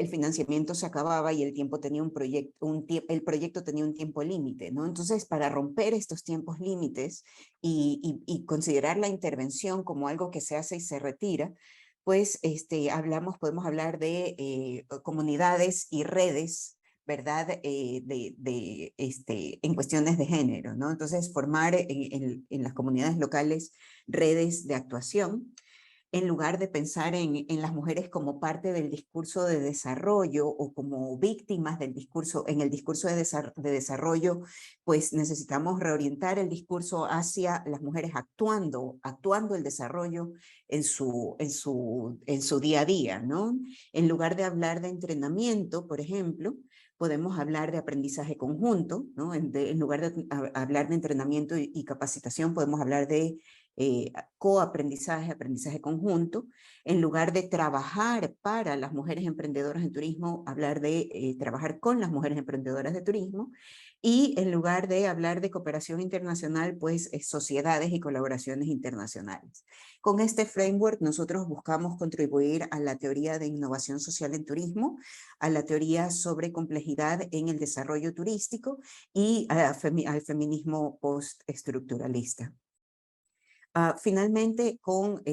financiamiento se acababa y el tiempo tenía el proyecto tenía un tiempo límite, ¿no? Entonces, para romper estos tiempos límites y considerar la intervención como algo que se hace y se retira, pues podemos hablar de comunidades y redes, ¿verdad? En cuestiones de género, ¿no? Entonces, formar en las comunidades locales redes de actuación, en lugar de pensar en las mujeres como parte del discurso de desarrollo o como víctimas del discurso, en el discurso de desarrollo, pues necesitamos reorientar el discurso hacia las mujeres actuando el desarrollo en su día a día, ¿no? En lugar de hablar de entrenamiento, por ejemplo, podemos hablar de aprendizaje conjunto, ¿no? En lugar de hablar de entrenamiento y capacitación, podemos hablar de coaprendizaje, aprendizaje conjunto. En lugar de trabajar para las mujeres emprendedoras en turismo, hablar de trabajar con las mujeres emprendedoras de turismo. Y en lugar de hablar de cooperación internacional, pues sociedades y colaboraciones internacionales. Con este framework nosotros buscamos contribuir a la teoría de innovación social en turismo, a la teoría sobre complejidad en el desarrollo turístico y al feminismo postestructuralista. Finalmente, con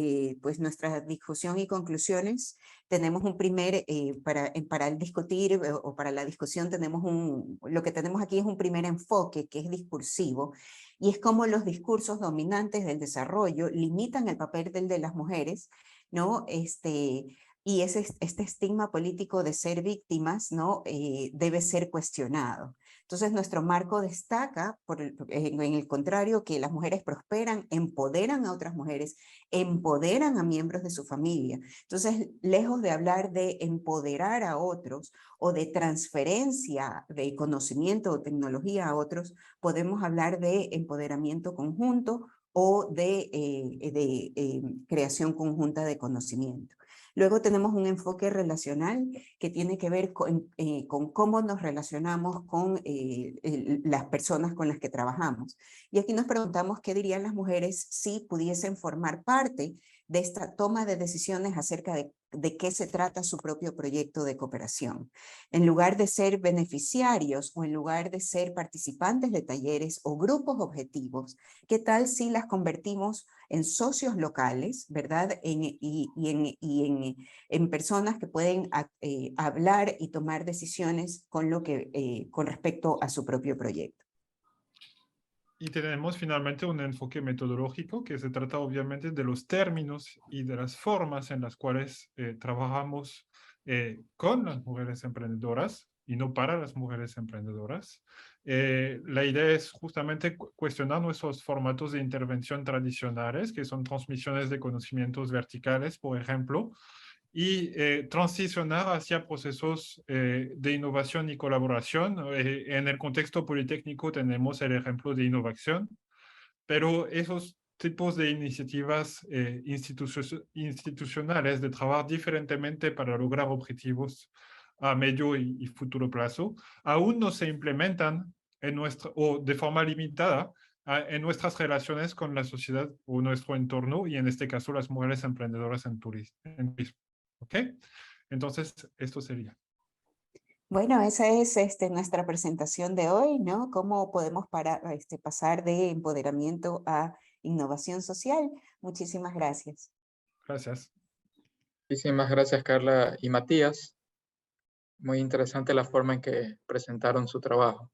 pues nuestra discusión y conclusiones, tenemos un primer, para el discutir o para la discusión tenemos lo que tenemos aquí es un primer enfoque que es discursivo, y es cómo los discursos dominantes del desarrollo limitan el papel de las mujeres, ¿no? Y este estigma político de ser víctimas, ¿no? Debe ser cuestionado. Entonces, nuestro marco destaca, en el contrario, que las mujeres prosperan, empoderan a otras mujeres, empoderan a miembros de su familia. Entonces, lejos de hablar de empoderar a otros o de transferencia de conocimiento o tecnología a otros, podemos hablar de empoderamiento conjunto o de creación conjunta de conocimiento. Luego tenemos un enfoque relacional que tiene que ver con cómo nos relacionamos con las personas con las que trabajamos. Y aquí nos preguntamos qué dirían las mujeres si pudiesen formar parte de esta toma de decisiones acerca de qué se trata su propio proyecto de cooperación. En lugar de ser beneficiarios o en lugar de ser participantes de talleres o grupos objetivos, ¿qué tal si las convertimos en socios locales, ¿verdad? En personas que pueden hablar y tomar decisiones con respecto a su propio proyecto. Y tenemos finalmente un enfoque metodológico que se trata obviamente de los términos y de las formas en las cuales trabajamos con las mujeres emprendedoras y no para las mujeres emprendedoras. La idea es justamente cuestionar nuestros formatos de intervención tradicionales, que son transmisiones de conocimientos verticales, por ejemplo, y transicionar hacia procesos de innovación y colaboración. En el contexto politécnico tenemos el ejemplo de innovación, pero esos tipos de iniciativas institucionales de trabajar diferentemente para lograr objetivos a medio y futuro plazo, aún no se implementan o de forma limitada en nuestras relaciones con la sociedad o nuestro entorno, y en este caso las mujeres emprendedoras en turismo. ¿Ok? Entonces, esto sería. Bueno, esa es nuestra presentación de hoy, ¿no? Cómo podemos pasar de empoderamiento a innovación social. Muchísimas gracias. Gracias. Muchísimas gracias, Carla y Matías. Muy interesante la forma en que presentaron su trabajo.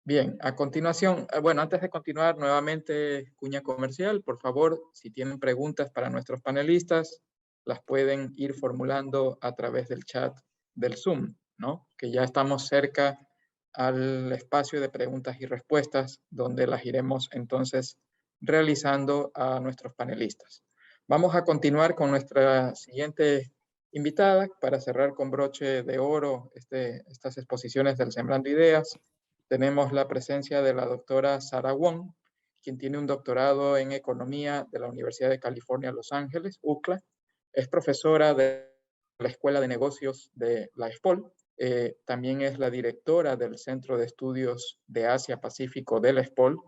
Bien, a continuación, bueno, antes de continuar, nuevamente cuña comercial. Por favor, si tienen preguntas para nuestros panelistas, las pueden ir formulando a través del chat del Zoom, ¿no? Que ya estamos cerca al espacio de preguntas y respuestas, donde las iremos entonces realizando a nuestros panelistas. Vamos a continuar con nuestra siguiente invitada para cerrar con broche de oro estas exposiciones del Sembrando Ideas. Tenemos la presencia de la doctora Sarah Wong, quien tiene un doctorado en Economía de la Universidad de California, Los Ángeles, UCLA. Es profesora de la Escuela de Negocios de la ESPOL. También es la directora del Centro de Estudios de Asia-Pacífico de la ESPOL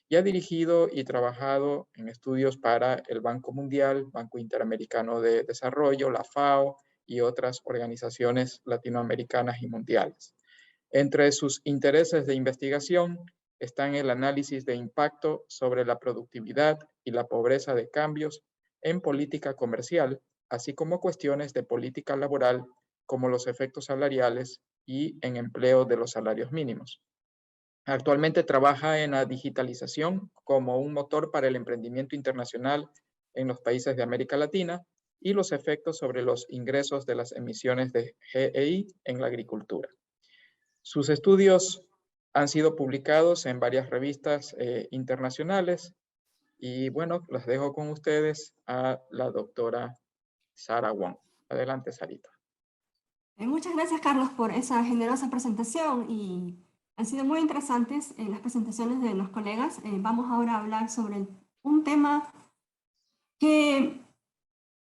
y ha dirigido y trabajado en estudios para el Banco Mundial, Banco Interamericano de Desarrollo, la FAO y otras organizaciones latinoamericanas y mundiales. Entre sus intereses de investigación están el análisis de impacto sobre la productividad y la pobreza de cambios en política comercial, así como cuestiones de política laboral como los efectos salariales y en empleo de los salarios mínimos. Actualmente trabaja en la digitalización como un motor para el emprendimiento internacional en los países de América Latina y los efectos sobre los ingresos de las emisiones de GEI en la agricultura. Sus estudios han sido publicados en varias revistas internacionales y bueno, las dejo con ustedes a la doctora Sarah Wong. Adelante, Sarita. Muchas gracias, Carlos, por esa generosa presentación y han sido muy interesantes las presentaciones de los colegas. Vamos ahora a hablar sobre un tema que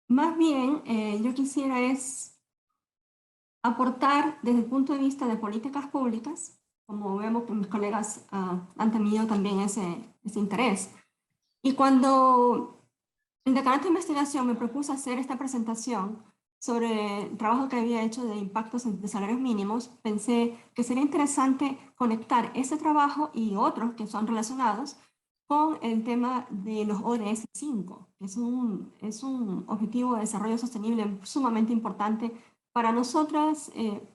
más bien yo quisiera es aportar desde el punto de vista de políticas públicas, como vemos que mis colegas han tenido también ese interés. Y cuando el decanato de investigación me propuso hacer esta presentación sobre el trabajo que había hecho de impactos de salarios mínimos, pensé que sería interesante conectar ese trabajo y otros que son relacionados con el tema de los ODS 5, que es un objetivo de desarrollo sostenible sumamente importante para nosotras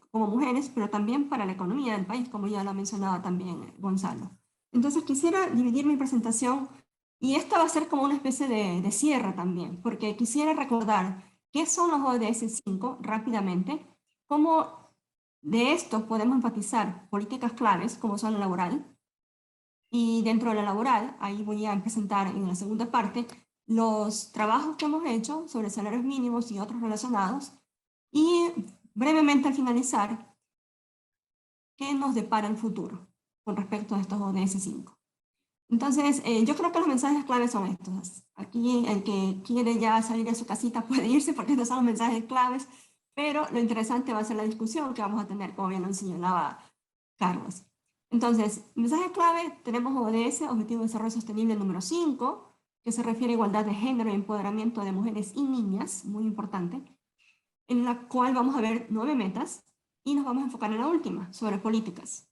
como mujeres, pero también para la economía del país, como ya lo ha mencionado también Gonzalo. Entonces quisiera dividir mi presentación y esta va a ser como una especie de cierre también, porque quisiera recordar qué son los ODS 5 rápidamente, cómo de esto podemos enfatizar políticas claves como son la laboral, y dentro de la laboral, ahí voy a presentar en la segunda parte los trabajos que hemos hecho sobre salarios mínimos y otros relacionados, y brevemente al finalizar, qué nos depara el futuro con respecto a estos ODS 5. Entonces, yo creo que los mensajes claves son estos. Aquí el que quiere ya salir de su casita puede irse porque estos son los mensajes claves, pero lo interesante va a ser la discusión que vamos a tener, como bien lo señalaba Carlos. Entonces, mensaje clave, tenemos ODS, Objetivo de Desarrollo Sostenible número 5, que se refiere a igualdad de género y empoderamiento de mujeres y niñas, muy importante, en la cual vamos a ver 9 metas y nos vamos a enfocar en la última, sobre políticas.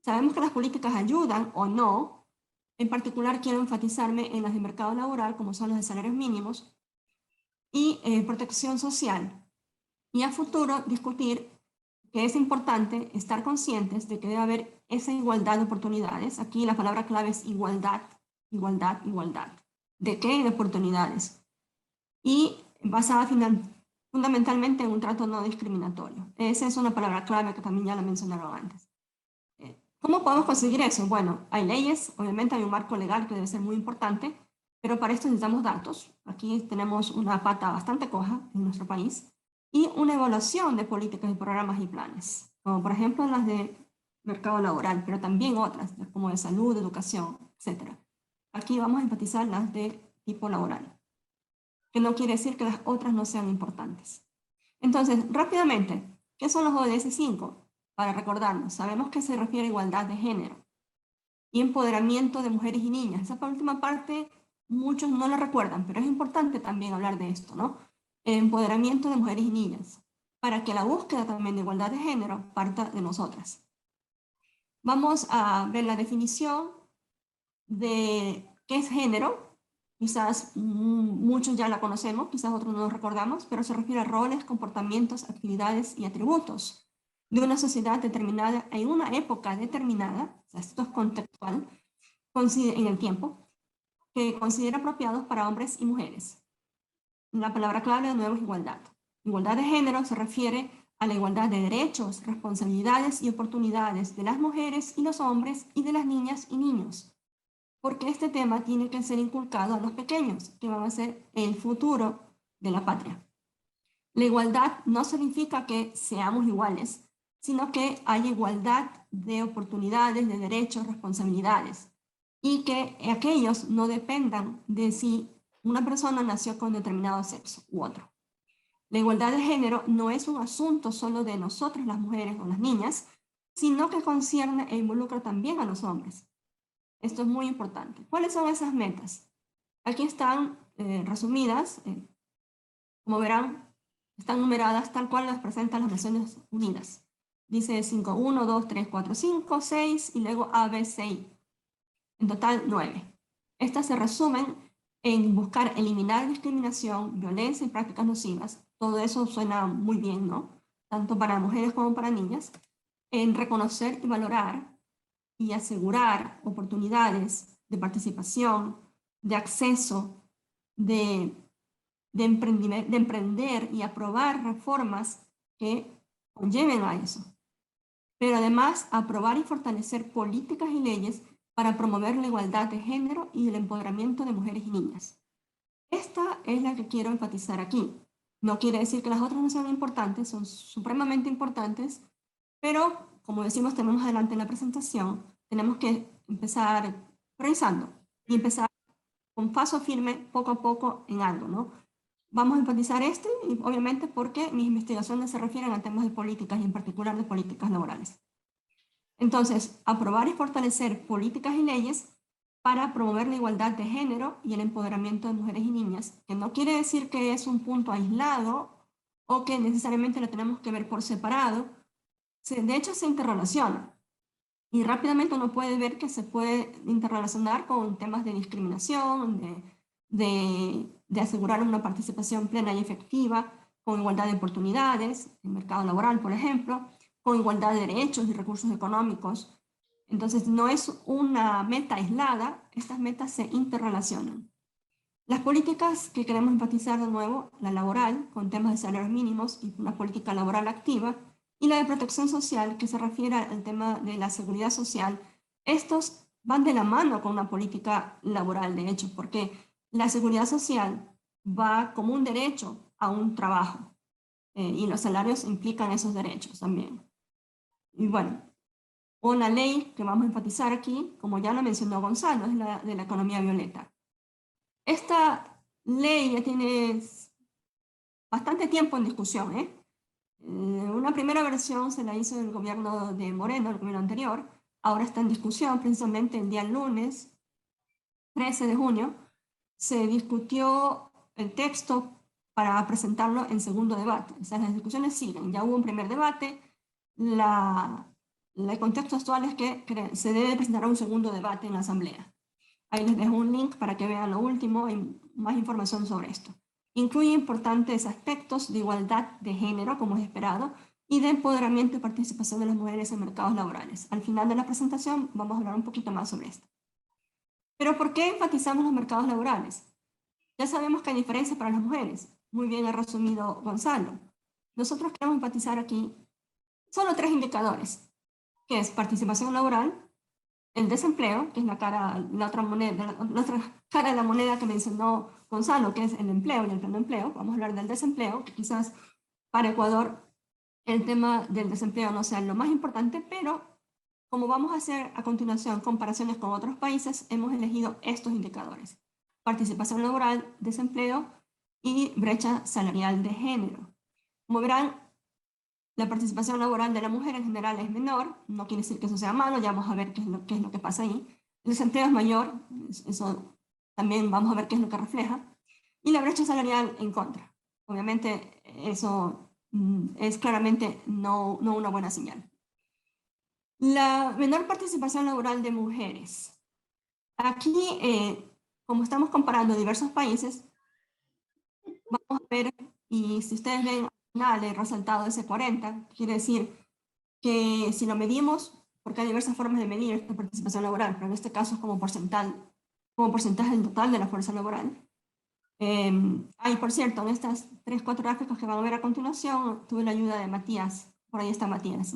Sabemos que las políticas ayudan o no. En particular, quiero enfatizarme en las de mercado laboral, como son las de salarios mínimos, y protección social. Y a futuro, discutir que es importante estar conscientes de que debe haber esa igualdad de oportunidades. Aquí la palabra clave es igualdad, igualdad, igualdad. ¿De qué? De oportunidades. Y basada fundamentalmente en un trato no discriminatorio. Esa es una palabra clave que también ya la mencionaron antes. ¿Cómo podemos conseguir eso? Bueno, hay leyes, obviamente hay un marco legal que debe ser muy importante, pero para esto necesitamos datos. Aquí tenemos una pata bastante coja en nuestro país y una evaluación de políticas y programas y planes, como por ejemplo las de mercado laboral, pero también otras, como de salud, educación, etc. Aquí vamos a enfatizar las de tipo laboral, que no quiere decir que las otras no sean importantes. Entonces, rápidamente, ¿qué son los ODS 5? Para recordarnos, sabemos que se refiere a igualdad de género y empoderamiento de mujeres y niñas. Esa última parte muchos no la recuerdan, pero es importante también hablar de esto, ¿no? Empoderamiento de mujeres y niñas, para que la búsqueda también de igualdad de género parta de nosotras. Vamos a ver la definición de qué es género. Quizás muchos ya la conocemos, quizás otros no lo recordamos, pero se refiere a roles, comportamientos, actividades y atributos de una sociedad determinada en una época determinada, o sea, esto es contextual, en el tiempo, que considera apropiados para hombres y mujeres. La palabra clave de nuevo es igualdad. Igualdad de género se refiere a la igualdad de derechos, responsabilidades y oportunidades de las mujeres y los hombres y de las niñas y niños, porque este tema tiene que ser inculcado a los pequeños, que van a ser el futuro de la patria. La igualdad no significa que seamos iguales, sino que haya igualdad de oportunidades, de derechos, responsabilidades, y que aquellos no dependan de si una persona nació con determinado sexo u otro. La igualdad de género no es un asunto solo de nosotras las mujeres o las niñas, sino que concierne e involucra también a los hombres. Esto es muy importante. ¿Cuáles son esas metas? Aquí están resumidas, como verán, están numeradas tal cual las presentan las Naciones Unidas. Dice 5, 1, 2, 3, 4, 5, 6 y luego A, B, C, I. En total 9. Estas se resumen en buscar eliminar discriminación, violencia y prácticas nocivas. Todo eso suena muy bien, ¿no? Tanto para mujeres como para niñas. En reconocer y valorar y asegurar oportunidades de participación, de acceso, de emprender y aprobar reformas que conlleven a eso. Pero además aprobar y fortalecer políticas y leyes para promover la igualdad de género y el empoderamiento de mujeres y niñas. Esta es la que quiero enfatizar aquí. No quiere decir que las otras no sean importantes, son supremamente importantes, pero como decimos, tenemos adelante en la presentación, tenemos que empezar revisando y empezar con paso firme, poco a poco, en algo, ¿no? Vamos a enfatizar esto, y obviamente porque mis investigaciones se refieren a temas de políticas y en particular de políticas laborales. Entonces, aprobar y fortalecer políticas y leyes para promover la igualdad de género y el empoderamiento de mujeres y niñas, que no quiere decir que es un punto aislado o que necesariamente lo tenemos que ver por separado. De hecho, se interrelaciona. Y rápidamente uno puede ver que se puede interrelacionar con temas de discriminación, de asegurar una participación plena y efectiva, con igualdad de oportunidades, en el mercado laboral, por ejemplo, con igualdad de derechos y recursos económicos. Entonces, no es una meta aislada, estas metas se interrelacionan. Las políticas que queremos enfatizar de nuevo, la laboral, con temas de salarios mínimos y una política laboral activa, y la de protección social, que se refiere al tema de la seguridad social. Estos van de la mano con una política laboral, de hecho, porque la seguridad social va como un derecho a un trabajo, y los salarios implican esos derechos también. Y bueno, una ley que vamos a enfatizar aquí, como ya lo mencionó Gonzalo, es la de la economía violeta. Esta ley ya tiene bastante tiempo en discusión, ¿eh? Una primera versión se la hizo el gobierno de Moreno, el gobierno anterior. Ahora está en discusión, precisamente el día lunes 13 de junio, se discutió el texto para presentarlo en segundo debate. O sea, las discusiones siguen. Ya hubo un primer debate. El contexto actual es que se debe presentar un segundo debate en la Asamblea. Ahí les dejo un link para que vean lo último y más información sobre esto. Incluye importantes aspectos de igualdad de género, como es esperado, y de empoderamiento y participación de las mujeres en mercados laborales. Al final de la presentación vamos a hablar un poquito más sobre esto. Pero ¿por qué enfatizamos los mercados laborales? Ya sabemos que hay diferencias para las mujeres. Muy bien ha resumido Gonzalo. Nosotros queremos enfatizar aquí solo 3 indicadores, que es participación laboral, el desempleo, que es la otra cara de la moneda que mencionó Gonzalo, que es el empleo y el pleno empleo. Vamos a hablar del desempleo, que quizás para Ecuador el tema del desempleo no sea lo más importante, pero como vamos a hacer a continuación comparaciones con otros países, hemos elegido estos indicadores: participación laboral, desempleo y brecha salarial de género. Como verán, la participación laboral de la mujer en general es menor, no quiere decir que eso sea malo, ya vamos a ver qué es lo que pasa ahí. El desempleo es mayor, eso también vamos a ver qué es lo que refleja. Y la brecha salarial en contra. Obviamente eso es claramente no una buena señal. La menor participación laboral de mujeres. Aquí, como estamos comparando diversos países, vamos a ver, y si ustedes ven el resultado de ese 40, quiere decir que si lo medimos, porque hay diversas formas de medir esta participación laboral, pero en este caso es como porcentaje del total de la fuerza laboral. Hay, por cierto, en estas 3-4 gráficos que van a ver a continuación, tuve la ayuda de Matías, por ahí está Matías,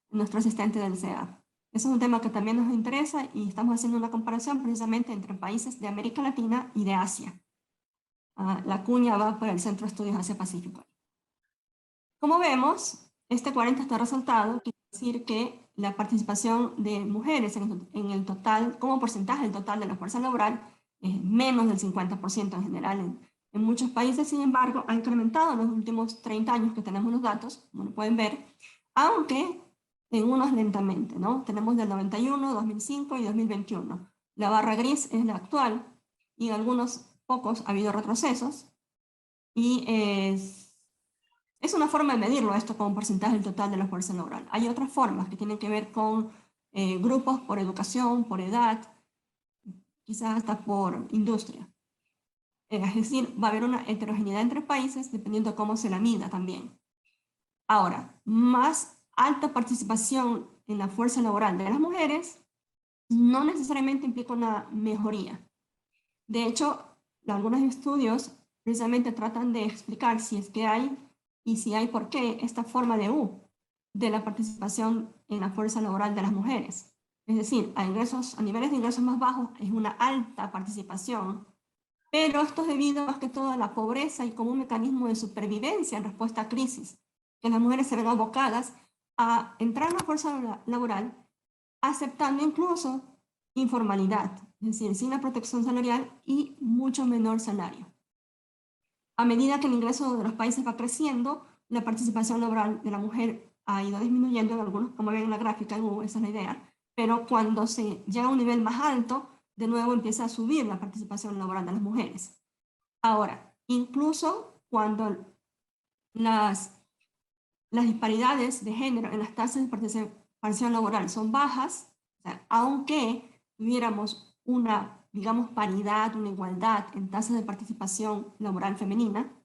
nuestro asistente del CEA. Eso es un tema que también nos interesa y estamos haciendo una comparación precisamente entre países de América Latina y de Asia. La cuña va por el Centro de Estudios Asia-Pacífico. Como vemos, este 40 está resaltado, quiere decir que la participación de mujeres en el total, como porcentaje del total de la fuerza laboral, es menos del 50% en general. En muchos países, sin embargo, ha incrementado en los últimos 30 años que tenemos los datos, como lo pueden ver, aunque en unos lentamente, ¿no? Tenemos del 91, 2005 y 2021. La barra gris es la actual y en algunos pocos ha habido retrocesos y es una forma de medirlo esto como porcentaje del total de la fuerza laboral. Hay otras formas que tienen que ver con grupos por educación, por edad, quizás hasta por industria. Es decir, va a haber una heterogeneidad entre países dependiendo de cómo se la mida también. Ahora, más alta participación en la fuerza laboral de las mujeres no necesariamente implica una mejoría. De hecho, algunos estudios precisamente tratan de explicar si es que hay y si hay por qué esta forma de U de la participación en la fuerza laboral de las mujeres. Es decir, a niveles de ingresos más bajos es una alta participación, pero esto es debido más que todo a la pobreza y como un mecanismo de supervivencia en respuesta a crisis, que las mujeres se ven abocadas a entrar en la fuerza laboral, aceptando incluso informalidad, es decir, sin la protección salarial y mucho menor salario. A medida que el ingreso de los países va creciendo, la participación laboral de la mujer ha ido disminuyendo en algunos, como ven en la gráfica, esa es la idea, pero cuando se llega a un nivel más alto, de nuevo empieza a subir la participación laboral de las mujeres. Ahora, incluso cuando las disparidades de género en las tasas de participación laboral son bajas, o sea, aunque tuviéramos una, digamos, paridad, una igualdad en tasas de participación laboral femenina,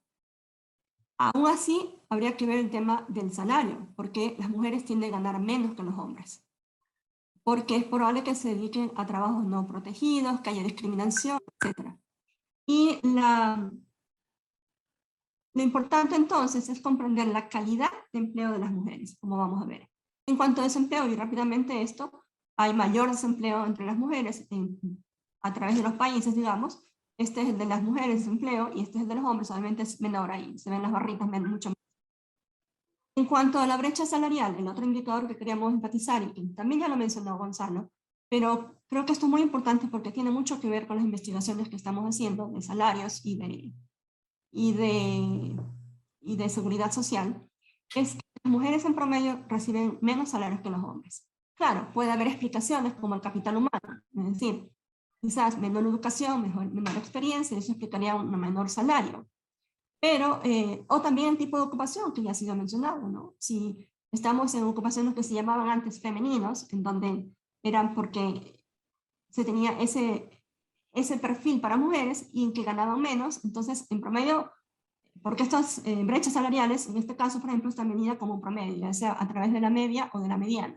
aún así habría que ver el tema del salario, porque las mujeres tienden a ganar menos que los hombres, porque es probable que se dediquen a trabajos no protegidos, que haya discriminación, etc. Y lo importante entonces es comprender la calidad de empleo de las mujeres, como vamos a ver. En cuanto a desempleo, y rápidamente esto, hay mayor desempleo entre las mujeres a través de los países, digamos. Este es el de las mujeres, desempleo, y este es el de los hombres, obviamente es menor ahí, se ven las barritas mucho más. En cuanto a la brecha salarial, el otro indicador que queríamos enfatizar, y que también ya lo mencionó Gonzalo, pero creo que esto es muy importante porque tiene mucho que ver con las investigaciones que estamos haciendo de salarios y de seguridad social, es que las mujeres en promedio reciben menos salarios que los hombres. Claro, puede haber explicaciones como el capital humano, es decir, quizás menor educación, menor experiencia, eso explicaría un menor salario. Pero, o también el tipo de ocupación que ya ha sido mencionado, ¿no? Si estamos en ocupaciones que se llamaban antes femeninos, en donde eran porque se tenía ese perfil para mujeres y en que ganaban menos, entonces en promedio, porque estas brechas salariales, en este caso por ejemplo, están medidas como un promedio, ya sea a través de la media o de la mediana.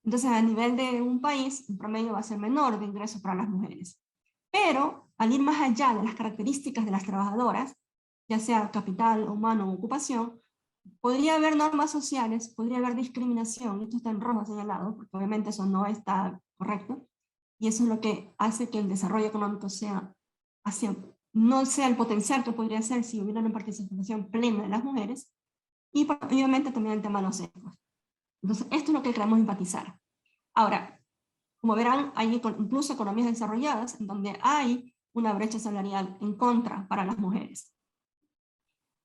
Entonces a nivel de un país, el promedio va a ser menor de ingresos para las mujeres. Pero al ir más allá de las características de las trabajadoras, ya sea capital, humano o ocupación, podría haber normas sociales, podría haber discriminación, esto está en rojo señalado, porque obviamente eso no está correcto, y eso es lo que hace que el desarrollo económico no sea el potencial que podría ser si hubiera una participación plena de las mujeres, y obviamente también el tema de los sesgos. Entonces, esto es lo que queremos enfatizar. Ahora, como verán, hay incluso economías desarrolladas en donde hay una brecha salarial en contra para las mujeres.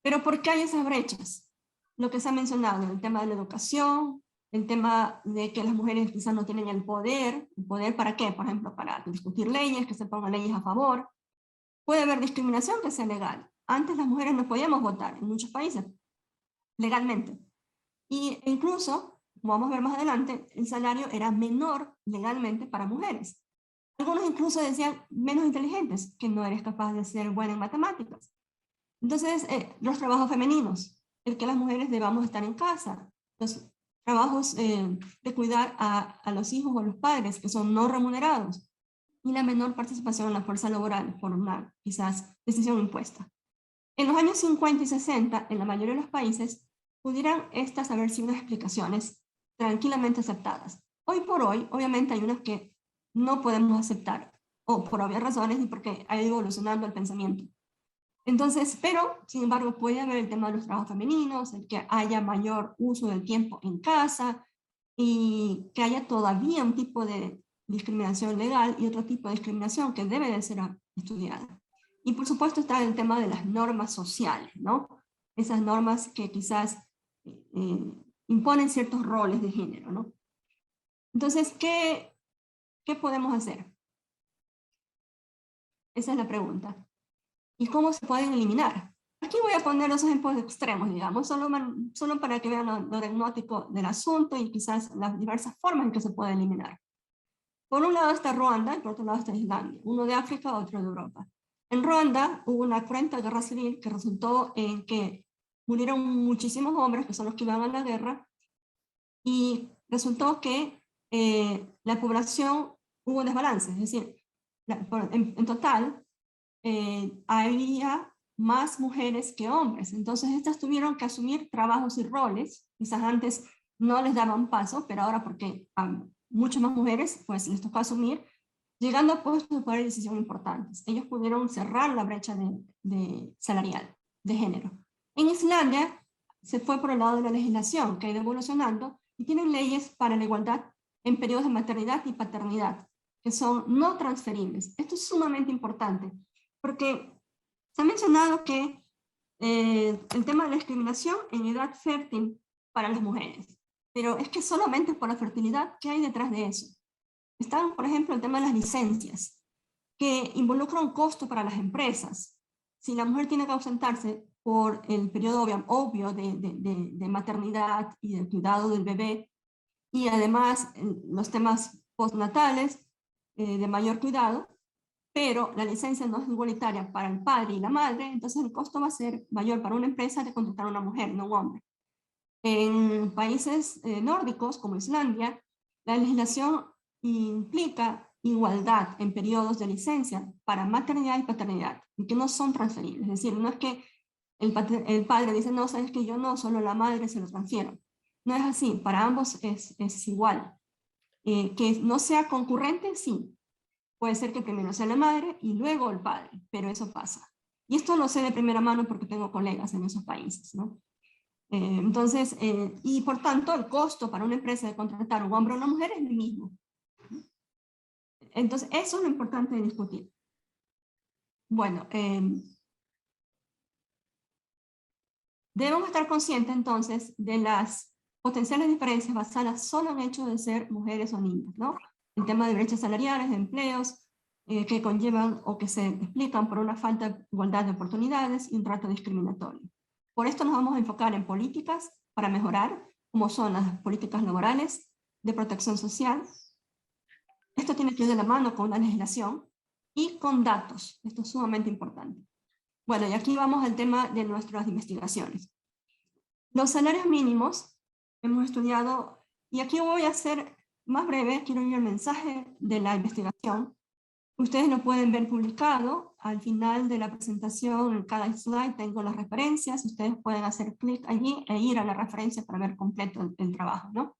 Pero ¿por qué hay esas brechas? Lo que se ha mencionado, el tema de la educación, el tema de que las mujeres quizás no tienen el poder ¿para qué? Por ejemplo, para discutir leyes, que se pongan leyes a favor. Puede haber discriminación que sea legal. Antes las mujeres no podíamos votar en muchos países, legalmente. Y incluso, como vamos a ver más adelante, el salario era menor legalmente para mujeres. Algunos incluso decían menos inteligentes, que no eres capaz de ser buena en matemáticas. Entonces, los trabajos femeninos, el que las mujeres debamos estar en casa, los trabajos de cuidar a los hijos o los padres que son no remunerados, y la menor participación en la fuerza laboral por una, quizás, decisión impuesta. En los años 50 y 60, en la mayoría de los países, pudieran estas haber sido unas explicaciones tranquilamente aceptadas. Hoy por hoy, obviamente hay unas que no podemos aceptar, o por obvias razones y porque ha ido evolucionando el pensamiento. Entonces, pero, sin embargo, puede haber el tema de los trabajos femeninos, el que haya mayor uso del tiempo en casa y que haya todavía un tipo de discriminación legal y otro tipo de discriminación que debe de ser estudiada. Y por supuesto está el tema de las normas sociales, ¿no? Esas normas que quizás imponen ciertos roles de género, ¿no? Entonces, ¿qué podemos hacer? Esa es la pregunta. ¿Y cómo se pueden eliminar? Aquí voy a poner los ejemplos extremos, digamos, solo para que vean lo diagnóstico del asunto y quizás las diversas formas en que se puede eliminar. Por un lado está Ruanda y por otro lado está Islandia, uno de África, otro de Europa. En Ruanda hubo una cruenta guerra civil que resultó en que murieron muchísimos hombres, que son los que iban a la guerra, y resultó que la población hubo un desbalance, es decir, en total había más mujeres que hombres, entonces estas tuvieron que asumir trabajos y roles, quizás antes no les daban paso, pero ahora porque muchas más mujeres, pues les tocó asumir, llegando a puestos de poder y decisión importantes. Ellos pudieron cerrar la brecha salarial, de género. En Islandia se fue por el lado de la legislación, que ha ido evolucionando, y tienen leyes para la igualdad en periodos de maternidad y paternidad, que son no transferibles. Esto es sumamente importante, porque se ha mencionado que el tema de la discriminación en edad fértil para las mujeres, pero es que solamente por la fertilidad, ¿qué hay detrás de eso? Están, por ejemplo, el tema de las licencias, que involucra un costo para las empresas. Si la mujer tiene que ausentarse por el periodo obvio de maternidad y del cuidado del bebé, y además los temas postnatales de mayor cuidado, pero la licencia no es igualitaria para el padre y la madre, entonces el costo va a ser mayor para una empresa de contratar a una mujer, no un hombre. En países nórdicos como Islandia, la legislación implica igualdad en periodos de licencia para maternidad y paternidad, y que no son transferibles. Es decir, no es que el padre dice, no, sabes que yo no, solo la madre se lo transfiero. No es así, para ambos es igual. Que no sea concurrente, sí. Puede ser que primero sea la madre y luego el padre, pero eso pasa. Y esto lo sé de primera mano porque tengo colegas en esos países, ¿no? Entonces, y por tanto, el costo para una empresa de contratar a un hombre o una mujer es el mismo. Entonces, eso es lo importante de discutir. Bueno, debemos estar conscientes entonces de las potenciales diferencias basadas solo en el hecho de ser mujeres o niños, ¿no? El tema de brechas salariales, de empleos, que conllevan o que se explican por una falta de igualdad de oportunidades y un trato discriminatorio. Por esto nos vamos a enfocar en políticas para mejorar, como son las políticas laborales, de protección social. Esto tiene que ir de la mano con una legislación y con datos. Esto es sumamente importante. Bueno, y aquí vamos al tema de nuestras investigaciones. Los salarios mínimos hemos estudiado, y aquí voy a ser más breve, quiero ir al mensaje de la investigación. Ustedes lo pueden ver publicado al final de la presentación. En cada slide tengo las referencias. Ustedes pueden hacer clic allí e ir a la referencia para ver completo el trabajo, ¿no?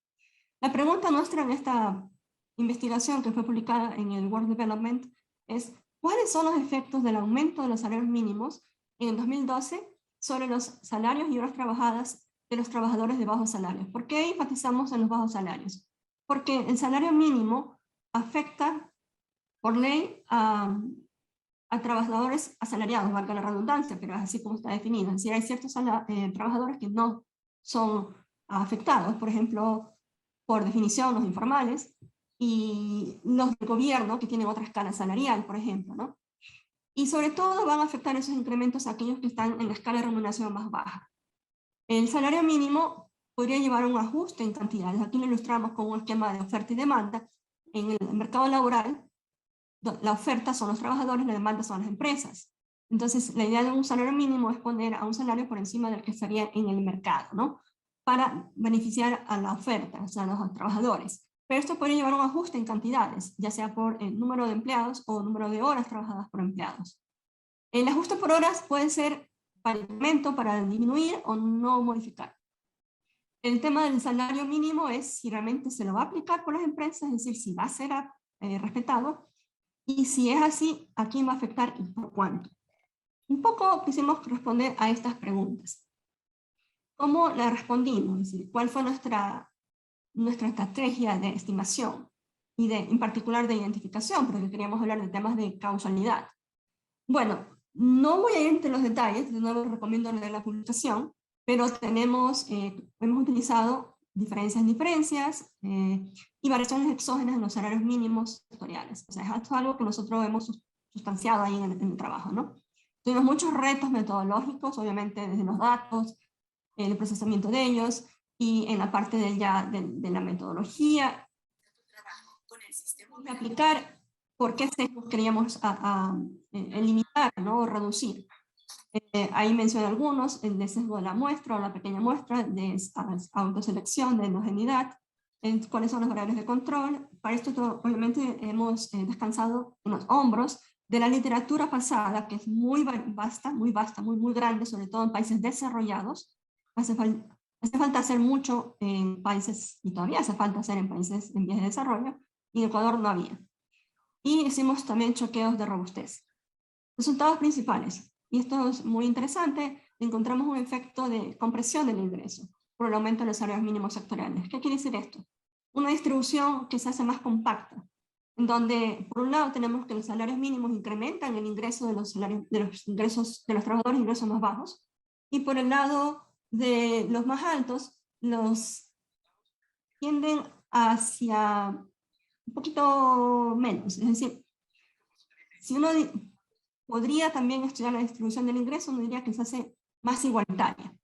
La pregunta nuestra en esta investigación que fue publicada en el World Development es: ¿cuáles son los efectos del aumento de los salarios mínimos en el 2012 sobre los salarios y horas trabajadas de los trabajadores de bajos salarios? ¿Por qué enfatizamos en los bajos salarios? Porque el salario mínimo afecta por ley a trabajadores asalariados, valga la redundancia, pero es así como está definido. Es decir, hay ciertos trabajadores que no son afectados, por ejemplo, por definición, los informales, y los del gobierno que tienen otra escala salarial, por ejemplo, ¿no? Y sobre todo van a afectar esos incrementos a aquellos que están en la escala de remuneración más baja. El salario mínimo podría llevar a un ajuste en cantidades. Aquí lo ilustramos con un esquema de oferta y demanda. En el mercado laboral, la oferta son los trabajadores, la demanda son las empresas. Entonces, la idea de un salario mínimo es poner a un salario por encima del que estaría en el mercado, ¿no? Para beneficiar a la oferta, o sea, a los trabajadores. Pero esto puede llevar a un ajuste en cantidades, ya sea por el número de empleados o número de horas trabajadas por empleados. El ajuste por horas puede ser para incremento, para disminuir o no modificar. El tema del salario mínimo es si realmente se lo va a aplicar por las empresas, es decir, si va a ser respetado, y si es así, ¿a quién va a afectar y por cuánto? Un poco quisimos responder a estas preguntas. ¿Cómo la respondimos? Es decir, ¿cuál fue nuestra estrategia de estimación y en particular de identificación? Porque queríamos hablar de temas de causalidad. Bueno, no voy a ir entre los detalles, de nuevo recomiendo leer la publicación, pero hemos utilizado diferencias y variaciones exógenas en los salarios mínimos sectoriales. O sea, esto es algo que nosotros hemos sustanciado ahí en el trabajo, ¿no? Tuvimos muchos retos metodológicos, obviamente desde los datos, el procesamiento de ellos, y en la parte de la metodología, con el sistema de aplicar por qué sesgos queríamos eliminar, ¿no? O reducir. Ahí menciono algunos: el de sesgo de la muestra o la pequeña muestra, de autoselección, de homogeneidad, cuáles son las variables de control. Para esto obviamente hemos descansado en los hombros de la literatura pasada, que es muy vasta, muy grande, sobre todo en países desarrollados. Hace falta hacer mucho en países, y todavía hace falta hacer en países en vías de desarrollo, y en Ecuador no había. Y hicimos también choqueos de robustez. Resultados principales, y esto es muy interesante: encontramos un efecto de compresión del ingreso por el aumento de los salarios mínimos sectoriales. ¿Qué quiere decir esto? Una distribución que se hace más compacta. en donde por un lado tenemos que los salarios mínimos incrementan el ingreso de los ingresos de los trabajadores de ingresos más bajos, y por el lado de los más altos, los tienden hacia un poquito menos. Es decir, si uno podría también estudiar la distribución del ingreso, uno diría que se hace más igualitaria.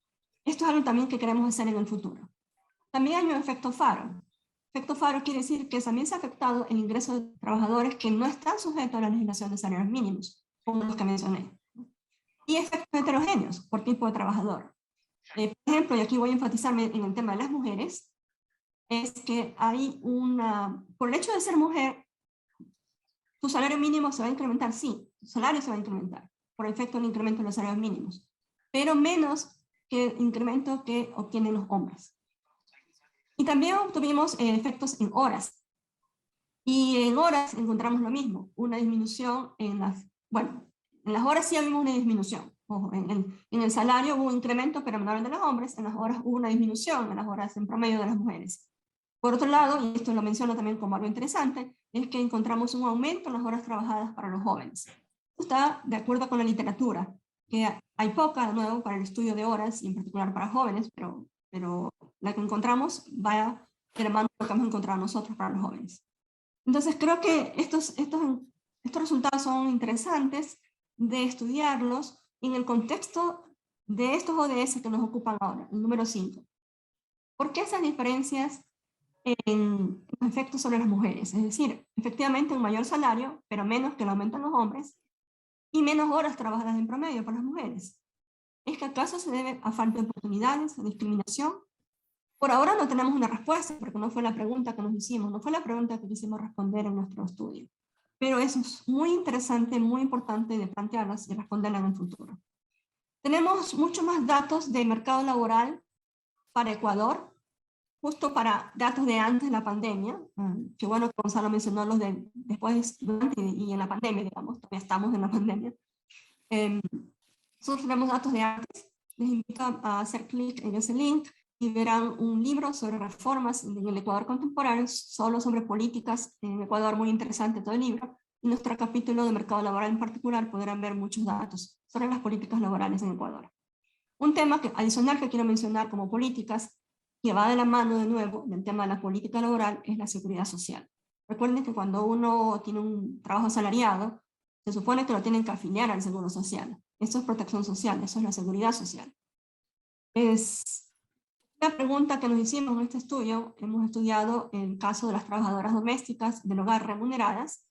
Esto es algo también que queremos hacer en el futuro. También hay un efecto faro. Efecto faro quiere decir que también se ha afectado el ingreso de trabajadores que no están sujetos a la legislación de salarios mínimos, como los que mencioné. Y efectos heterogéneos por tipo de trabajador. Por ejemplo, y aquí voy a enfatizarme en el tema de las mujeres, es que hay por el hecho de ser mujer, tu salario mínimo se va a incrementar, sí, tu salario se va a incrementar, por efecto del incremento de los salarios mínimos, pero menos que el incremento que obtienen los hombres. Y también obtuvimos efectos en horas. Y en horas encontramos lo mismo, una disminución en las horas sí vimos una disminución. Ojo, en el salario hubo un incremento, pero menor de los hombres, en las horas hubo una disminución, en las horas en promedio de las mujeres. Por otro lado, y esto lo menciono también como algo interesante, es que encontramos un aumento en las horas trabajadas para los jóvenes. Esto está de acuerdo con la literatura, que hay poca, de nuevo, para el estudio de horas, y en particular para jóvenes, pero la que encontramos va de la mano de lo que hemos encontrado nosotros para los jóvenes. Entonces creo que estos resultados son interesantes de estudiarlos en el contexto de estos ODS que nos ocupan ahora, el número 5. ¿Por qué esas diferencias en efectos sobre las mujeres? Es decir, efectivamente un mayor salario, pero menos que el aumento en los hombres, y menos horas trabajadas en promedio por las mujeres. ¿Es que acaso se debe a falta de oportunidades, a discriminación? Por ahora no tenemos una respuesta, porque no fue la pregunta que nos hicimos, no fue la pregunta que quisimos responder en nuestro estudio. Pero eso es muy interesante, muy importante de plantearlas y responderlas en el futuro. Tenemos muchos más datos de mercado laboral para Ecuador, justo para datos de antes de la pandemia, que bueno que Gonzalo mencionó los de después, durante y en la pandemia, digamos, todavía estamos en la pandemia. Nosotros tenemos datos de antes, les invito a hacer clic en ese link y verán un libro sobre reformas en el Ecuador contemporáneo, solo sobre políticas en Ecuador, muy interesante todo el libro. En nuestro capítulo de mercado laboral en particular podrán ver muchos datos sobre las políticas laborales en Ecuador. Un tema adicional que quiero mencionar como políticas, que va de la mano de nuevo del tema de la política laboral, es la seguridad social. Recuerden que cuando uno tiene un trabajo asalariado, se supone que lo tienen que afiliar al seguro social. Eso es protección social, eso es la seguridad social. Es una pregunta que nos hicimos en este estudio. Hemos estudiado el caso de las trabajadoras domésticas del hogar remuneradas.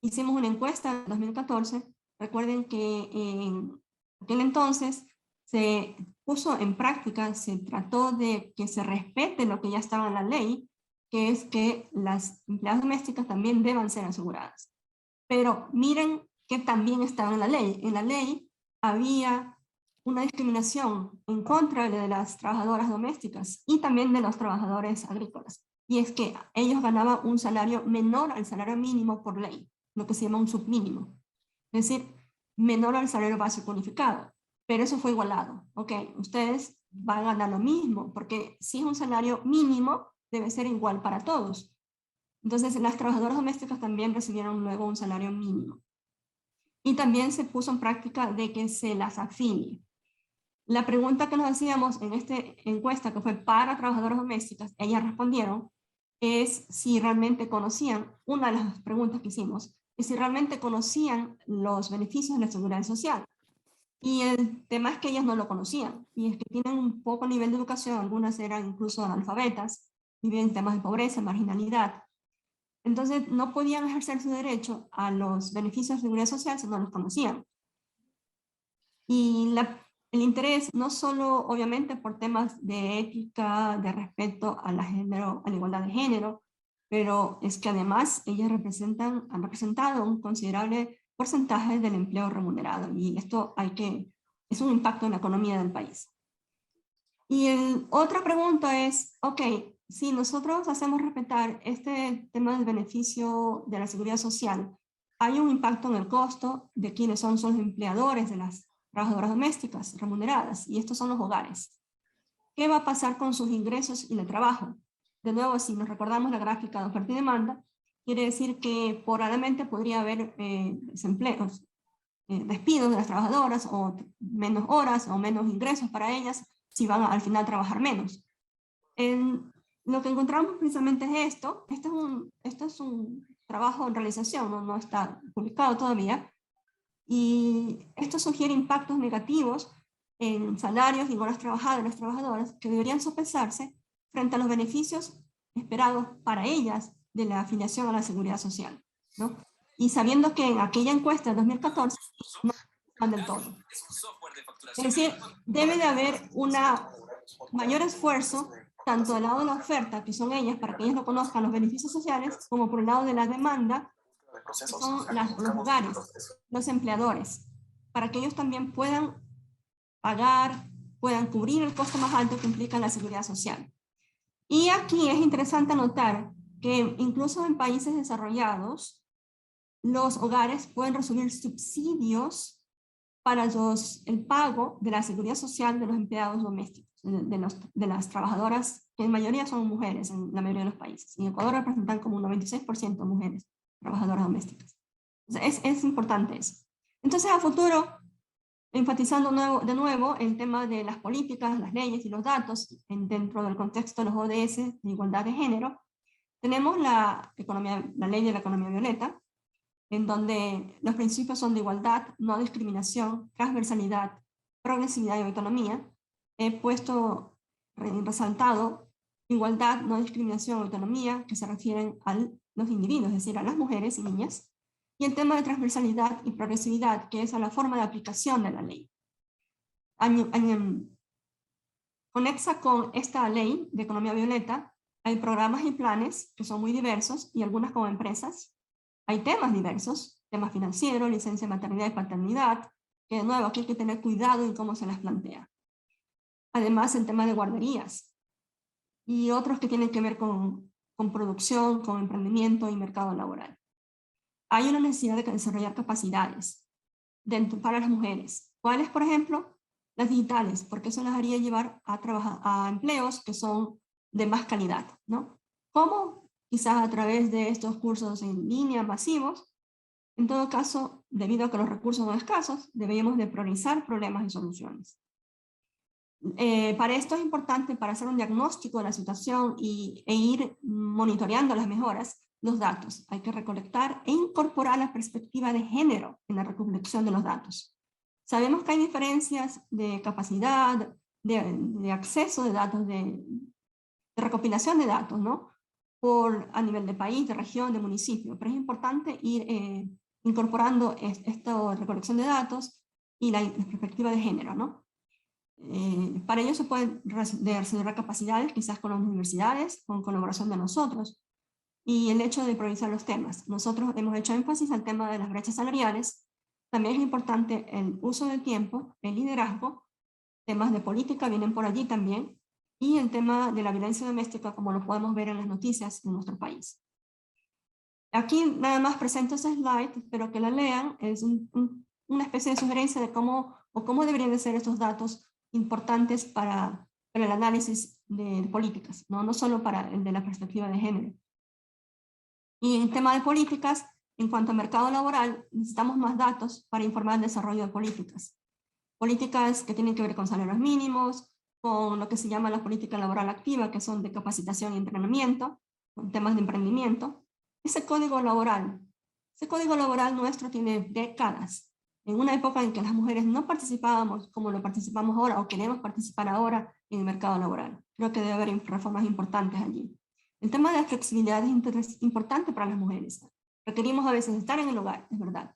Hicimos una encuesta en 2014. Recuerden que en aquel entonces se puso en práctica, se trató de que se respete lo que ya estaba en la ley, que es que las empleadas domésticas también deban ser aseguradas. Pero miren que también estaba en la ley. En la ley había una discriminación en contra de las trabajadoras domésticas y también de los trabajadores agrícolas. Y es que ellos ganaban un salario menor al salario mínimo por ley, lo que se llama un submínimo. Es decir, menor al salario básico unificado. Pero eso fue igualado. Ok, ustedes van a ganar lo mismo, porque si es un salario mínimo, debe ser igual para todos. Entonces, las trabajadoras domésticas también recibieron luego un salario mínimo. Y también se puso en práctica de que se las afilie. La pregunta que nos hacíamos en esta encuesta, que fue para trabajadoras domésticas, ellas respondieron, es si realmente conocían, una de las preguntas que hicimos, es si realmente conocían los beneficios de la seguridad social. Y el tema es que ellas no lo conocían, y es que tienen un poco nivel de educación, algunas eran incluso analfabetas, viven en temas de pobreza, marginalidad. Entonces no podían ejercer su derecho a los beneficios de seguridad social si no los conocían. Y el interés, no solo obviamente por temas de ética, de respeto a la igualdad de género, pero es que además ellas han representado un considerable porcentaje del empleo remunerado, y esto es un impacto en la economía del país. Y otra pregunta es, ok, si nosotros hacemos respetar este tema del beneficio de la seguridad social, hay un impacto en el costo de quienes son los empleadores de las trabajadoras domésticas remuneradas, y estos son los hogares. ¿Qué va a pasar con sus ingresos y el trabajo? De nuevo, si nos recordamos la gráfica de oferta y demanda, quiere decir que probablemente podría haber desempleos, despidos de las trabajadoras, o menos horas o menos ingresos para ellas si van al final a trabajar menos. Lo que encontramos precisamente es esto. Esto es un trabajo en realización, no está publicado todavía, y esto sugiere impactos negativos en salarios y horas trabajadas de las trabajadoras que deberían sopesarse frente a los beneficios esperados para ellas de la afiliación a la seguridad social, ¿no? Y sabiendo que en aquella encuesta de 2014 no van del todo. Es decir, debe de haber un mayor esfuerzo tanto del lado de la oferta, que son ellas, para que ellas no conozcan los beneficios sociales, como por el lado de la demanda, que son los hogares, los empleadores, para que ellos también puedan pagar, puedan cubrir el costo más alto que implica la seguridad social. Y aquí es interesante notar que incluso en países desarrollados, los hogares pueden recibir subsidios para el pago de la seguridad social de los empleados domésticos, de las trabajadoras, que en mayoría son mujeres en la mayoría de los países. En Ecuador representan como un 96% de mujeres trabajadoras domésticas. Entonces, es importante eso. Entonces, a futuro, enfatizando de nuevo el tema de las políticas, las leyes y los datos dentro del contexto de los ODS de igualdad de género, tenemos la ley de la economía violeta, en donde los principios son de igualdad, no discriminación, transversalidad, progresividad y autonomía. He puesto resaltado igualdad, no discriminación, autonomía, que se refieren a los individuos, es decir, a las mujeres y niñas, y el tema de transversalidad y progresividad, que es a la forma de aplicación de la ley. Conexa con esta ley de economía violeta, hay programas y planes que son muy diversos, y algunas como empresas. Hay temas diversos, temas financieros, licencia de maternidad y paternidad, que de nuevo aquí hay que tener cuidado en cómo se las plantea. Además, el tema de guarderías, y otros que tienen que ver con producción, con emprendimiento y mercado laboral. Hay una necesidad de desarrollar capacidades para las mujeres. ¿Cuáles, por ejemplo? Las digitales, porque eso las haría llevar a empleos que son de más calidad, ¿no? ¿Cómo? Quizás a través de estos cursos en línea masivos. En todo caso, debido a que los recursos son escasos, debemos de priorizar problemas y soluciones. Para esto es importante, para hacer un diagnóstico de la situación e ir monitoreando las mejoras, los datos. Hay que recolectar e incorporar la perspectiva de género en la recolección de los datos. Sabemos que hay diferencias de capacidad, de acceso de datos, de recopilación de datos, ¿no? A nivel de país, de región, de municipio, pero es importante ir incorporando esta recolección de datos y la perspectiva de género, ¿no? Para ello se pueden desarrollar capacidades, quizás con las universidades, con colaboración de nosotros, y el hecho de priorizar los temas. Nosotros hemos hecho énfasis al tema de las brechas salariales. También es importante el uso del tiempo, el liderazgo, temas de política vienen por allí también, y el tema de la violencia doméstica, como lo podemos ver en las noticias de nuestro país. Aquí nada más presento ese slide, espero que la lean. Es una especie de sugerencia de cómo deberían de ser estos datos importantes para el análisis de políticas, no solo para el de la perspectiva de género. Y en tema de políticas, en cuanto al mercado laboral, necesitamos más datos para informar el desarrollo de políticas. Políticas que tienen que ver con salarios mínimos, con lo que se llama la política laboral activa, que son de capacitación y entrenamiento, con temas de emprendimiento. Ese código laboral nuestro tiene décadas. En una época en que las mujeres no participábamos como lo participamos ahora, o queremos participar ahora en el mercado laboral. Creo que debe haber reformas importantes allí. El tema de la flexibilidad es importante para las mujeres. Requerimos a veces estar en el hogar, es verdad.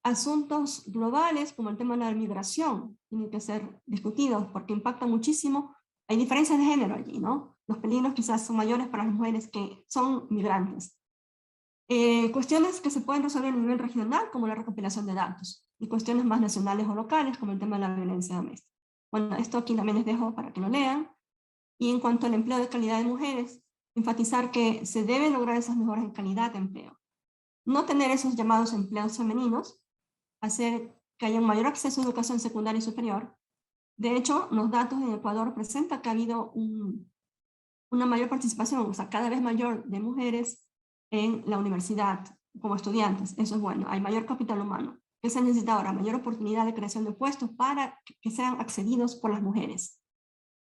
Asuntos globales como el tema de la migración tienen que ser discutidos porque impactan muchísimo. Hay diferencias de género allí, ¿no? Los peligros quizás son mayores para las mujeres que son migrantes. Cuestiones que se pueden resolver a nivel regional, como la recopilación de datos, y cuestiones más nacionales o locales, como el tema de la violencia doméstica. Bueno, esto aquí también les dejo para que lo lean. Y en cuanto al empleo de calidad de mujeres, enfatizar que se deben lograr esas mejoras en calidad de empleo. No tener esos llamados empleos femeninos, hacer que haya un mayor acceso a educación secundaria y superior. De hecho, los datos en Ecuador presentan que ha habido una mayor participación, o sea, cada vez mayor de mujeres en la universidad como estudiantes. Eso es bueno. Hay mayor capital humano. ¿Qué se necesita ahora? Mayor oportunidad de creación de puestos para que sean accedidos por las mujeres.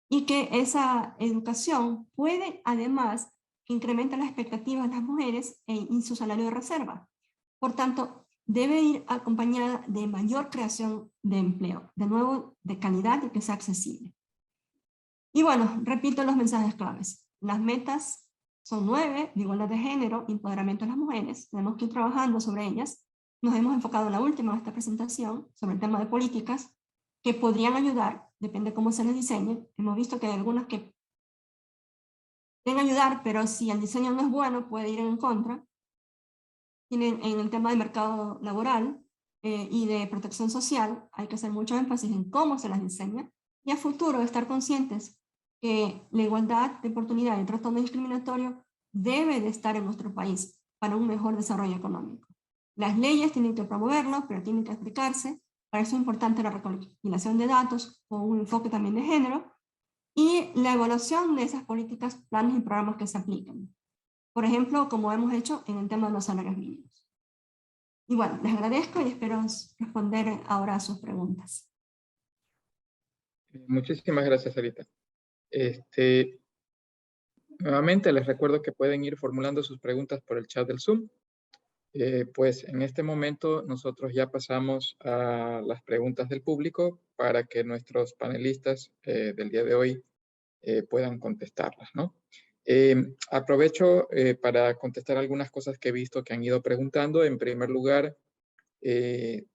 Y que esa educación puede, además, incrementar las expectativas de las mujeres y su salario de reserva. Por tanto, debe ir acompañada de mayor creación de empleo, de nuevo, de calidad y que sea accesible. Y bueno, repito los mensajes claves. Las metas son 9, de igualdad de género, empoderamiento de las mujeres. Tenemos que ir trabajando sobre ellas. Nos hemos enfocado en la última de esta presentación sobre el tema de políticas que podrían ayudar, depende cómo se les diseñe. Hemos visto que hay algunas que pueden ayudar, pero si el diseño no es bueno, puede ir en contra. Tienen en el tema de mercado laboral y de protección social, hay que hacer mucho énfasis en cómo se las diseña y a futuro estar conscientes que la igualdad de oportunidad y el trato no discriminatorio debe de estar en nuestro país para un mejor desarrollo económico. Las leyes tienen que promoverlo, pero tienen que aplicarse. Para eso es importante la recopilación de datos con un enfoque también de género y la evaluación de esas políticas, planes y programas que se apliquen. Por ejemplo, como hemos hecho en el tema de los salarios mínimos. Y bueno, les agradezco y espero responder ahora a sus preguntas. Muchísimas gracias, Sarita. Nuevamente les recuerdo que pueden ir formulando sus preguntas por el chat del Zoom. Pues en este momento nosotros ya pasamos a las preguntas del público para que nuestros panelistas del día de hoy puedan contestarlas, ¿no? Aprovecho para contestar algunas cosas que he visto que han ido preguntando. En primer lugar,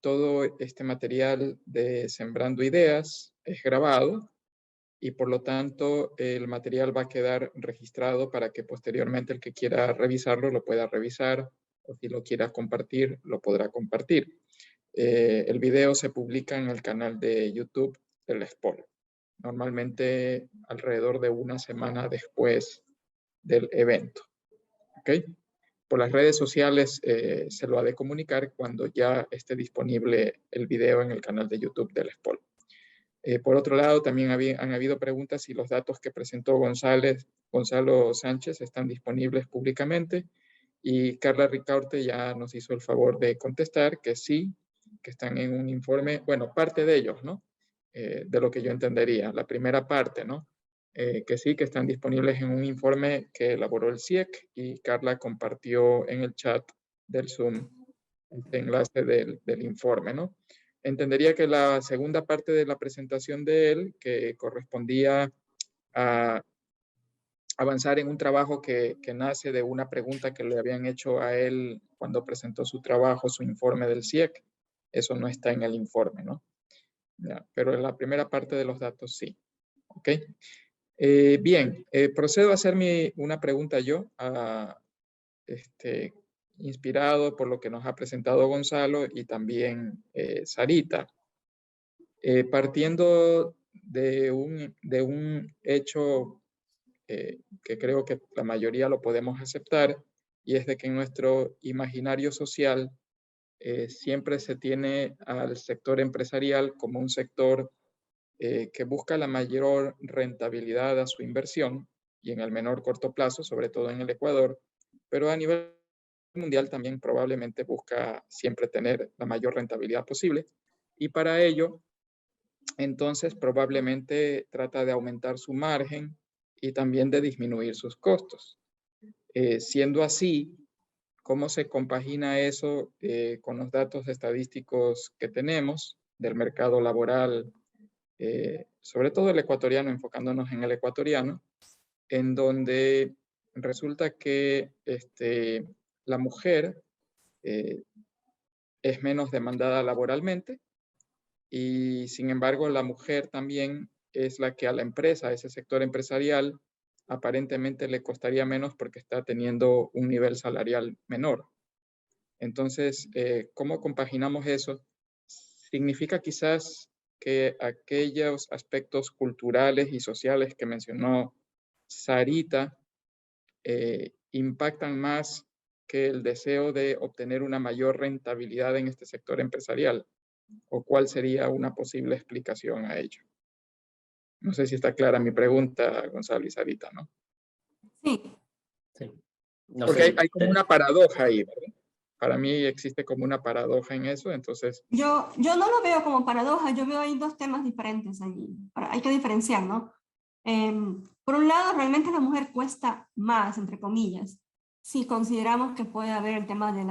todo este material de Sembrando Ideas es grabado y por lo tanto el material va a quedar registrado para que posteriormente el que quiera revisarlo lo pueda revisar o si lo quiera compartir, lo podrá compartir. El video se publica en el canal de YouTube del SPOL, normalmente alrededor de una semana después del evento. ¿Ok? Por las redes sociales se lo ha de comunicar cuando ya esté disponible el video en el canal de YouTube del SPOL. Por otro lado, también han habido preguntas si los datos que presentó Gonzalo Sánchez están disponibles públicamente y Carla Ricaurte ya nos hizo el favor de contestar que sí, que están en un informe, bueno, parte de ellos, ¿no? De lo que yo entendería, la primera parte, ¿no? Que sí, que están disponibles en un informe que elaboró el CIEC y Carla compartió en el chat del Zoom este enlace del informe, ¿no? Entendería que la segunda parte de la presentación de él, que correspondía a avanzar en un trabajo que nace de una pregunta que le habían hecho a él cuando presentó su trabajo, su informe del CIEC, eso no está en el informe, ¿no? Ya, pero en la primera parte de los datos sí. ¿Ok? Bien, procedo a hacer una pregunta yo, inspirado por lo que nos ha presentado Gonzalo y también Sarita. Partiendo de un hecho que creo que la mayoría lo podemos aceptar, y es de que en nuestro imaginario social siempre se tiene al sector empresarial como un sector que busca la mayor rentabilidad a su inversión y en el menor corto plazo, sobre todo en el Ecuador, pero a nivel mundial también probablemente busca siempre tener la mayor rentabilidad posible y para ello entonces probablemente trata de aumentar su margen y también de disminuir sus costos. Siendo así, ¿cómo se compagina eso con los datos estadísticos que tenemos del mercado laboral, sobre todo el ecuatoriano, enfocándonos en el ecuatoriano, en donde resulta que la mujer es menos demandada laboralmente y sin embargo la mujer también es la que a la empresa, a ese sector empresarial, aparentemente le costaría menos porque está teniendo un nivel salarial menor. Entonces, ¿cómo compaginamos eso? Significa quizás que aquellos aspectos culturales y sociales que mencionó Sarita impactan más que el deseo de obtener una mayor rentabilidad en este sector empresarial, o cuál sería una posible explicación a ello. No sé si está clara mi pregunta, Gonzalo y Sarita, ¿no? Sí. Sí. No Porque sé si hay como una paradoja ahí, ¿verdad? Para mí existe como una paradoja en eso, entonces... Yo no lo veo como paradoja, yo veo ahí dos temas diferentes allí. Hay que diferenciar, ¿no? Por un lado, realmente la mujer cuesta más, entre comillas, si consideramos que puede haber el tema de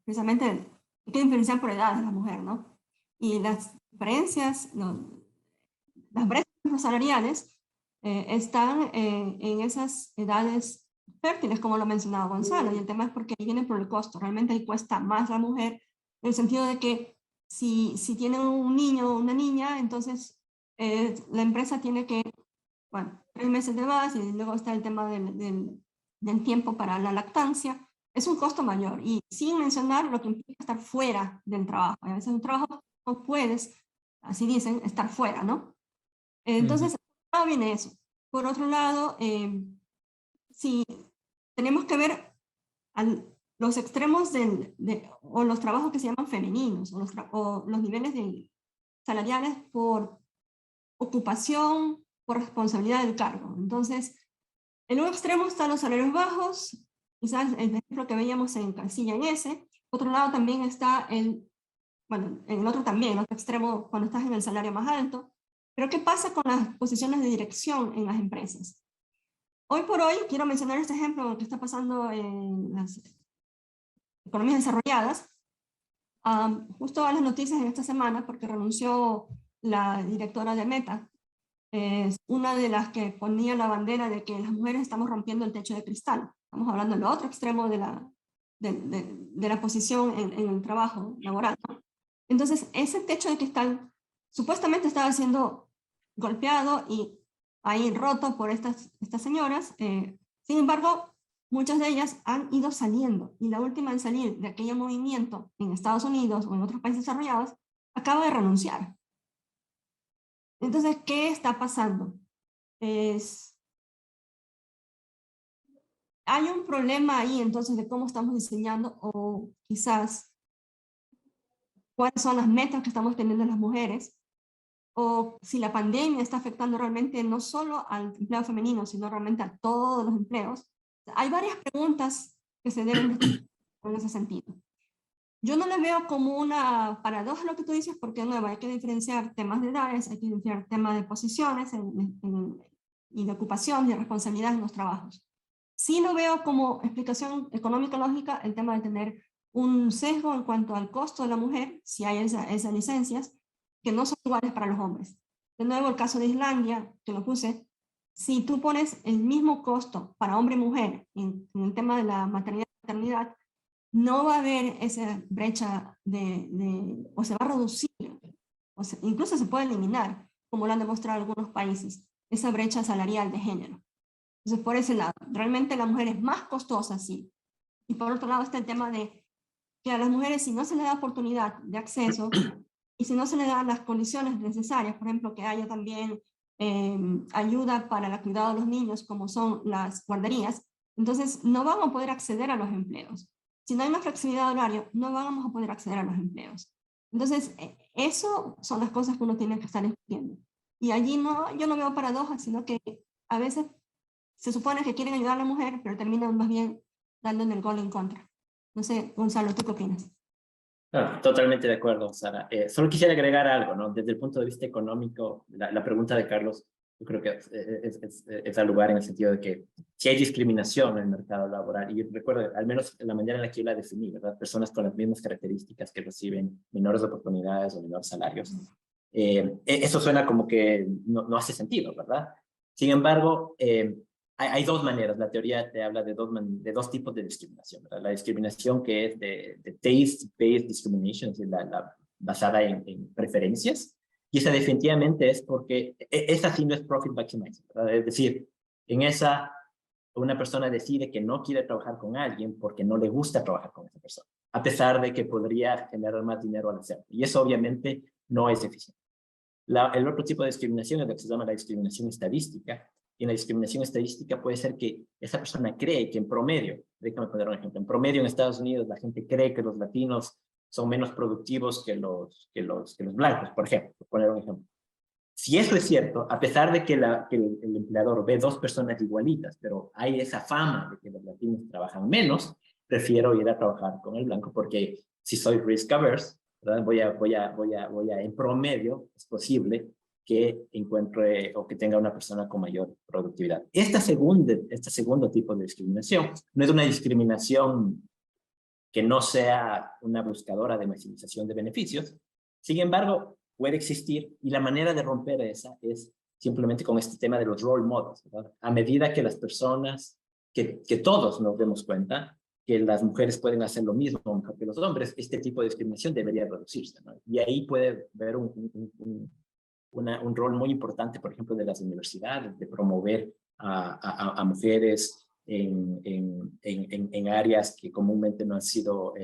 precisamente, hay que diferenciar por edades la mujer, ¿no? Y las diferencias, las brechas salariales están en esas edades fértiles, como lo ha mencionado Gonzalo, y el tema es porque ahí viene por el costo. Realmente ahí cuesta más la mujer, en el sentido de que si tiene un niño o una niña, entonces la empresa tiene que, bueno, 3 meses de más, y luego está el tema del tiempo para la lactancia. Es un costo mayor, y sin mencionar lo que implica estar fuera del trabajo. A veces un trabajo no puedes, así dicen, estar fuera, ¿no? Entonces, por un lado viene eso. Por otro lado, si tenemos que ver los extremos o los trabajos que se llaman femeninos, o los niveles salariales por ocupación, por responsabilidad del cargo. Entonces, en un extremo están los salarios bajos, quizás el ejemplo que veíamos en Casilla en ese. Por otro lado también está bueno, en el otro también, en el otro extremo, cuando estás en el salario más alto. Pero ¿qué pasa con las posiciones de dirección en las empresas? Hoy por hoy, quiero mencionar este ejemplo que está pasando en las economías desarrolladas. Justo a las noticias en esta semana, porque renunció la directora de Meta, es una de las que ponía la bandera de que las mujeres estamos rompiendo el techo de cristal. Estamos hablando del otro extremo de la posición en el trabajo laboral, ¿no? Entonces, ese techo de cristal supuestamente estaba siendo golpeado y ahí roto por estas señoras. Sin embargo, muchas de ellas han ido saliendo, y la última en salir de aquel movimiento en Estados Unidos o en otros países desarrollados acaba de renunciar. Entonces, ¿qué está pasando? Hay un problema ahí entonces de cómo estamos diseñando, o quizás cuáles son las metas que estamos teniendo las mujeres, o si la pandemia está afectando realmente no solo al empleo femenino, sino realmente a todos los empleos. Hay varias preguntas que se deben en ese sentido. Yo no le veo como una paradoja lo que tú dices, porque de nuevo hay que diferenciar temas de edades, hay que diferenciar temas de posiciones y de ocupación y de responsabilidad en los trabajos. Sí lo veo como explicación económica lógica el tema de tener un sesgo en cuanto al costo de la mujer, si hay esas licencias, que no son iguales para los hombres. De nuevo, el caso de Islandia, que lo puse, si tú pones el mismo costo para hombre y mujer en el tema de la maternidad y paternidad, no va a haber esa brecha o se va a reducir, incluso se puede eliminar, como lo han demostrado algunos países, esa brecha salarial de género. Entonces, por ese lado, realmente la mujer es más costosa, sí. Y por otro lado está el tema de que a las mujeres, si no se les da oportunidad de acceso, y si no se les dan las condiciones necesarias, por ejemplo, que haya también ayuda para el cuidado de los niños, como son las guarderías, entonces no van a poder acceder a los empleos. Si no hay una flexibilidad de horario, no vamos a poder acceder a los empleos. Entonces, eso son las cosas que uno tiene que estar discutiendo. Y allí yo no veo paradojas, sino que a veces se supone que quieren ayudar a la mujer, pero terminan más bien dándole el gol en contra. No sé, Gonzalo, ¿tú qué opinas? No, totalmente de acuerdo, Sara. Solo quisiera agregar algo, ¿no? Desde el punto de vista económico, la pregunta de Carlos, yo creo que es al lugar en el sentido de que si hay discriminación en el mercado laboral, y recuerdo, al menos la manera en la que yo la definí, ¿verdad? Personas con las mismas características que reciben menores oportunidades o menores salarios. Eso suena como que no hace sentido, ¿verdad? Sin embargo, hay dos maneras. La teoría te habla de dos tipos de discriminación, ¿verdad? La discriminación que es de taste-based discrimination, es basada en preferencias, y esa definitivamente es porque esa sí no es profit maximizing, ¿verdad? Es decir, en esa una persona decide que no quiere trabajar con alguien porque no le gusta trabajar con esa persona, a pesar de que podría generar más dinero al hacerlo. Y eso obviamente no es eficiente. El otro tipo de discriminación es lo que se llama la discriminación estadística. Y en la discriminación estadística puede ser que esa persona cree que en promedio, déjame poner un ejemplo, en promedio en Estados Unidos la gente cree que los latinos son menos productivos que los blancos, por ejemplo, por poner un ejemplo. Si eso es cierto, a pesar de que el empleador ve dos personas igualitas, pero hay esa fama de que los latinos trabajan menos, prefiero ir a trabajar con el blanco porque si soy risk averse, ¿verdad? En promedio, es posible que encuentre o que tenga una persona con mayor productividad. Este segundo tipo de discriminación no es una discriminación que no sea una buscadora de maximización de beneficios. Sin embargo, puede existir, y la manera de romper esa es simplemente con este tema de los role models, ¿verdad? A medida que las personas, que todos nos demos cuenta que las mujeres pueden hacer lo mismo mejor que los hombres, este tipo de discriminación debería reducirse, ¿no? Y ahí puede haber un rol muy importante, por ejemplo, de las universidades, de promover a mujeres en áreas que comúnmente no han sido,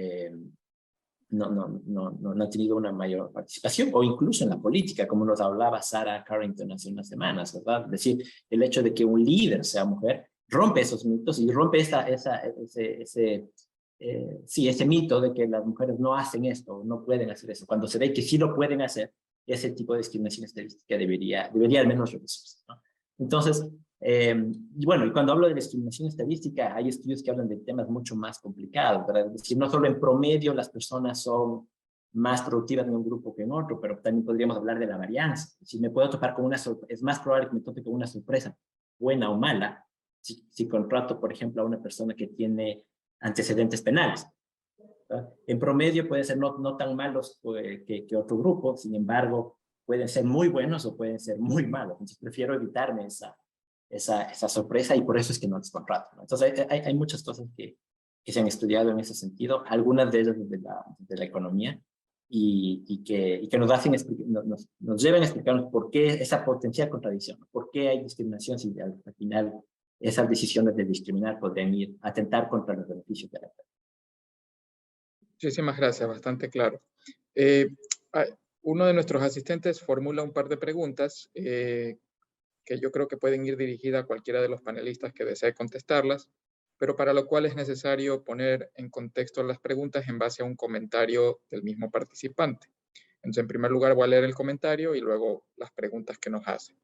no han tenido una mayor participación, o incluso en la política, como nos hablaba Sarah Carrington hace unas semanas, ¿verdad? Es decir, el hecho de que un líder sea mujer rompe esos mitos y rompe ese mito de que las mujeres no hacen esto, no pueden hacer eso. Cuando se ve que sí lo pueden hacer, ese tipo de discriminación estadística debería al menos reducirse, ¿no? Entonces, y bueno, y cuando hablo de discriminación estadística, hay estudios que hablan de temas mucho más complicados, ¿verdad? Es decir, no solo en promedio las personas son más productivas en un grupo que en otro, pero también podríamos hablar de la varianza. Si me puedo topar con es más probable que me tope con una sorpresa, buena o mala, si contrato, por ejemplo, a una persona que tiene antecedentes penales. ¿Verdad? En promedio pueden ser no tan malos que otro grupo, sin embargo, pueden ser muy buenos o pueden ser muy malos. Entonces prefiero evitarme esa sorpresa y por eso es que no les contrato, ¿no? Entonces hay muchas cosas que se han estudiado en ese sentido, algunas de ellas desde la economía, y que nos hacen nos llevan a explicarnos por qué esa potencial contradicción, por qué hay discriminación si al final esas decisiones de discriminar podrían ir a atentar contra los beneficios de la empresa. Muchísimas gracias, bastante claro. Uno de nuestros asistentes formula un par de preguntas que yo creo que pueden ir dirigidas a cualquiera de los panelistas que desee contestarlas, pero para lo cual es necesario poner en contexto las preguntas en base a un comentario del mismo participante. Entonces, en primer lugar, voy a leer el comentario y luego las preguntas que nos hace.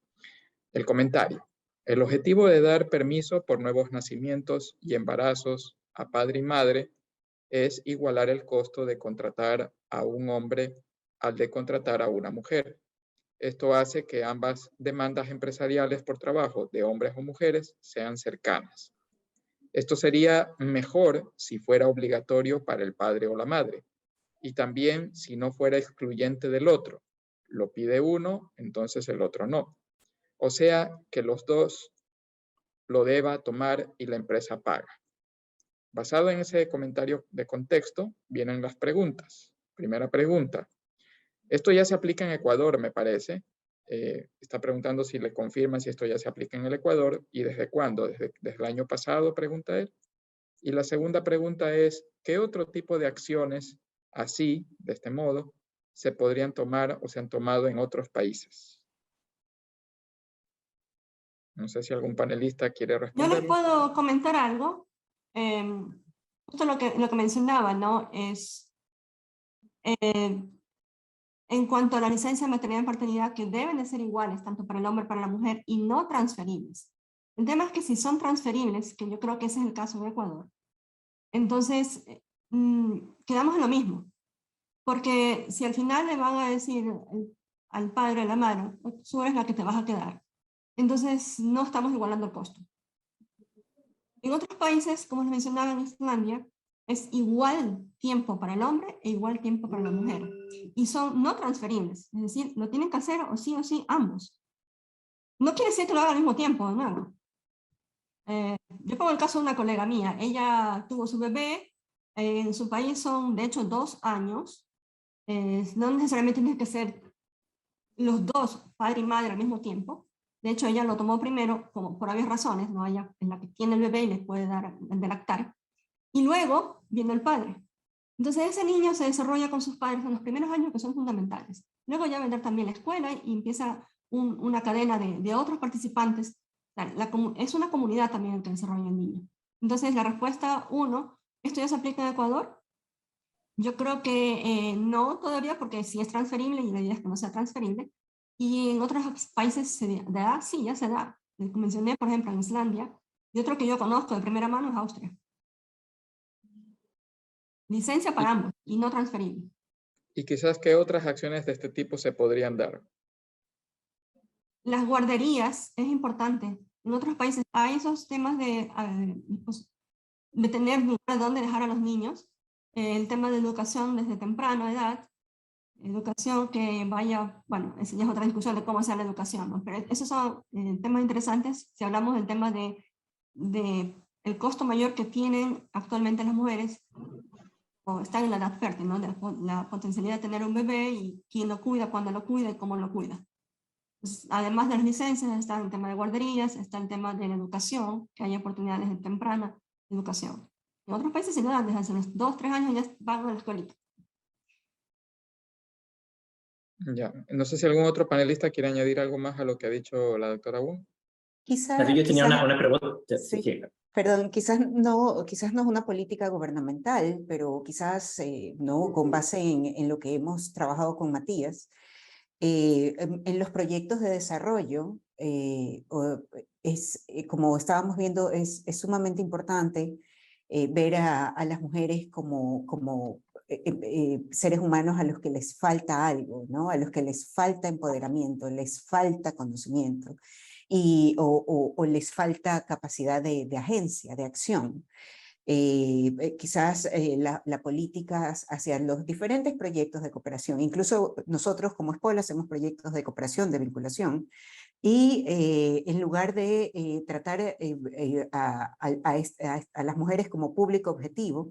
El comentario. El objetivo de dar permiso por nuevos nacimientos y embarazos a padre y madre es igualar el costo de contratar a un hombre al de contratar a una mujer. Esto hace que ambas demandas empresariales por trabajo de hombres o mujeres sean cercanas. Esto sería mejor si fuera obligatorio para el padre o la madre, y también si no fuera excluyente del otro. Lo pide uno, entonces el otro no. O sea, que los dos lo deba tomar y la empresa paga. Basado en ese comentario de contexto, vienen las preguntas. Primera pregunta. Esto ya se aplica en Ecuador, me parece. Está preguntando si le confirman si esto ya se aplica en el Ecuador y desde cuándo. Desde el año pasado, pregunta él. Y la segunda pregunta es, ¿qué otro tipo de acciones así, de este modo, se podrían tomar o se han tomado en otros países? No sé si algún panelista quiere responder. Yo les puedo comentar algo. Justo lo que mencionaba, ¿no? Es en cuanto a la licencia de maternidad y paternidad, que deben de ser iguales, tanto para el hombre como para la mujer, y no transferibles. El tema es que si son transferibles, que yo creo que ese es el caso de Ecuador, entonces quedamos en lo mismo. Porque si al final le van a decir al padre o a la madre, tú eres la que te vas a quedar, entonces no estamos igualando el costo. En otros países, como les mencionaba en Islandia, es igual tiempo para el hombre e igual tiempo para la mujer. Y son no transferibles, es decir, lo tienen que hacer o sí ambos. No quiere decir que lo hagan al mismo tiempo, de nuevo. Yo pongo el caso de una colega mía. Ella tuvo su bebé, en su país son de hecho 2 años. No necesariamente tienen que ser los dos, padre y madre, al mismo tiempo. De hecho, ella lo tomó primero como por varias razones, ¿no? Ella es la que tiene el bebé y les puede dar de lactar. Y luego viene el padre. Entonces ese niño se desarrolla con sus padres en los primeros años, que son fundamentales. Luego ya vendrá también la escuela y empieza una cadena de otros participantes. Es una comunidad también el que desarrolla el niño. Entonces la respuesta 1, ¿esto ya se aplica en Ecuador? Yo creo que no todavía, porque sí es transferible y la idea es que no sea transferible. Y en otros países se da, sí, ya se da. Mencioné, por ejemplo, en Islandia, Y otro que yo conozco de primera mano es Austria. Licencia para ambos y no transferible. Y quizás qué otras acciones de este tipo se podrían dar. Las guarderías es importante. En otros países hay esos temas de tener lugar donde dejar a los niños. El tema de educación desde temprana edad. Educación que vaya, bueno, esa ya es otra discusión de cómo sea la educación, ¿no? Pero esos son temas interesantes si hablamos del tema de el costo mayor que tienen actualmente las mujeres o están en la edad fértil, ¿no? La potencialidad de tener un bebé y quién lo cuida, cuándo lo cuida y cómo lo cuida. Pues, además de las licencias, está el tema de guarderías, está el tema de la educación, que hay oportunidades de temprana educación. En otros países se le dan desde hace unos 2, 3 años ya van a la escuelita. Ya, no sé si algún otro panelista quiere añadir algo más a lo que ha dicho la doctora Wong. Yo tenía una pregunta. Sí. Sí. Perdón, quizás no es una política gubernamental, pero quizás no con base en lo que hemos trabajado con Matías. En los proyectos de desarrollo, como estábamos viendo, es sumamente importante ver a las mujeres como seres humanos a los que les falta algo, ¿no? A los que les falta empoderamiento, les falta conocimiento o les falta capacidad de agencia, de acción. Quizás la política hacia los diferentes proyectos de cooperación. Incluso nosotros como Espola hacemos proyectos de cooperación, de vinculación, y en lugar de tratar a las mujeres como público objetivo,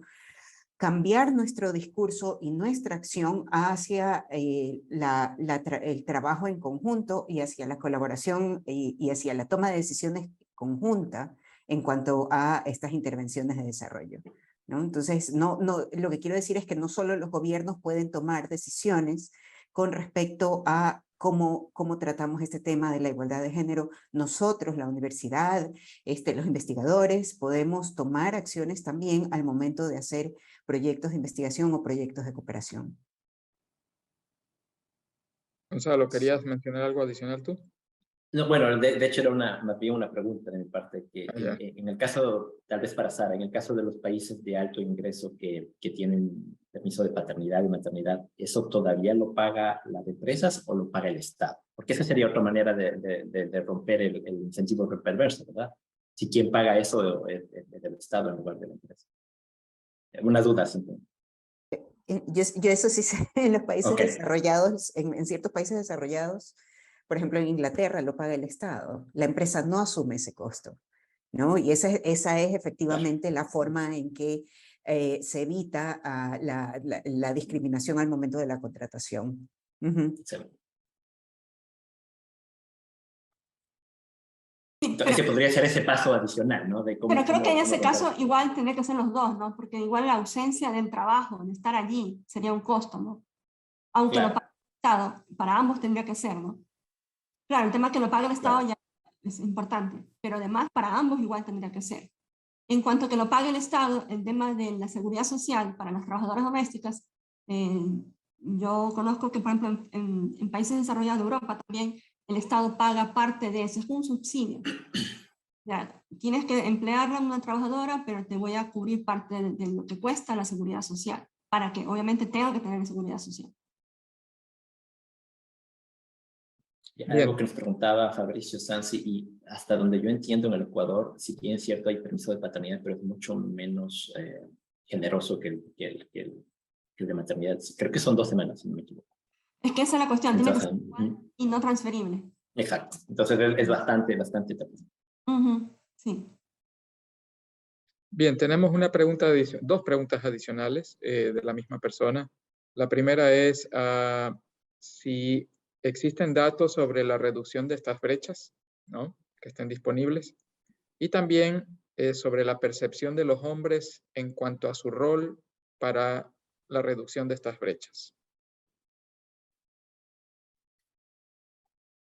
cambiar nuestro discurso y nuestra acción hacia el trabajo en conjunto y hacia la colaboración y hacia la toma de decisiones conjunta en cuanto a estas intervenciones de desarrollo, ¿no? Entonces, lo que quiero decir es que no solo los gobiernos pueden tomar decisiones con respecto a cómo tratamos este tema de la igualdad de género. Nosotros, la universidad, los investigadores, podemos tomar acciones también al momento de hacer proyectos de investigación o proyectos de cooperación. Gonzalo, ¿querías mencionar algo adicional tú? No, bueno, de hecho era más bien una pregunta de mi parte, que en el caso, tal vez para Sara, en el caso de los países de alto ingreso que tienen permiso de paternidad y maternidad, ¿eso todavía lo paga las empresas o lo paga el Estado? Porque esa sería otra manera de romper el incentivo perverso, ¿verdad? Si quien paga eso es el Estado en lugar de la empresa. Una duda, simplemente. Yo eso sí sé, en los países Okay. desarrollados, en ciertos países desarrollados, por ejemplo en Inglaterra lo paga el Estado, la empresa no asume ese costo, ¿no? Y esa es efectivamente la forma en que se evita la discriminación al momento de la contratación. Excelente. Entonces podría ser ese paso adicional, ¿no? Pero creo que en ese caso igual tendría que ser los dos, ¿no? Porque igual la ausencia del trabajo, de estar allí, sería un costo, ¿no? Aunque claro. lo pague el Estado, para ambos tendría que ser, ¿no? Claro, el tema que lo pague el Estado ya es importante, pero además para ambos igual tendría que ser. En cuanto a que lo pague el Estado, el tema de la seguridad social para las trabajadoras domésticas, yo conozco que, por ejemplo, en países desarrollados de Europa también el Estado paga parte de eso, es un subsidio. Ya, tienes que emplear a una trabajadora, pero te voy a cubrir parte de lo que cuesta la seguridad social, para que obviamente tenga que tener seguridad social. Algo que nos preguntaba Fabricio Sansi, y hasta donde yo entiendo en el Ecuador, si bien es cierto hay permiso de paternidad, pero es mucho menos generoso que el de maternidad. Creo que son 2 semanas, si no me equivoco. Es que esa es la cuestión, entonces, tiene que ser igual y no transferible. Exacto, entonces es bastante Sí. Bien, tenemos dos preguntas adicionales de la misma persona. La primera es si existen datos sobre la reducción de estas brechas, ¿no?, que estén disponibles, y también sobre la percepción de los hombres en cuanto a su rol para la reducción de estas brechas.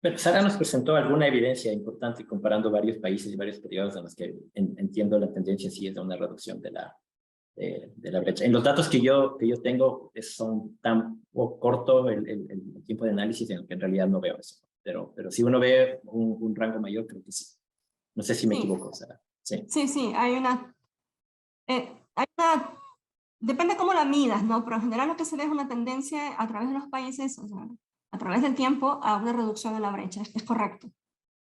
Pero Sara nos presentó alguna evidencia importante comparando varios países y varios periodos en los que entiendo la tendencia sí es de una reducción de la brecha. En los datos que yo tengo son tan corto el tiempo de análisis en que en realidad no veo eso. Pero si uno ve un rango mayor, creo que sí. No sé si me equivoco, Sara. Sí. Sí, hay una... depende cómo la midas, ¿no? Pero en general lo que se ve es una tendencia a través de los países, o sea, a través del tiempo, a una reducción de la brecha, es correcto.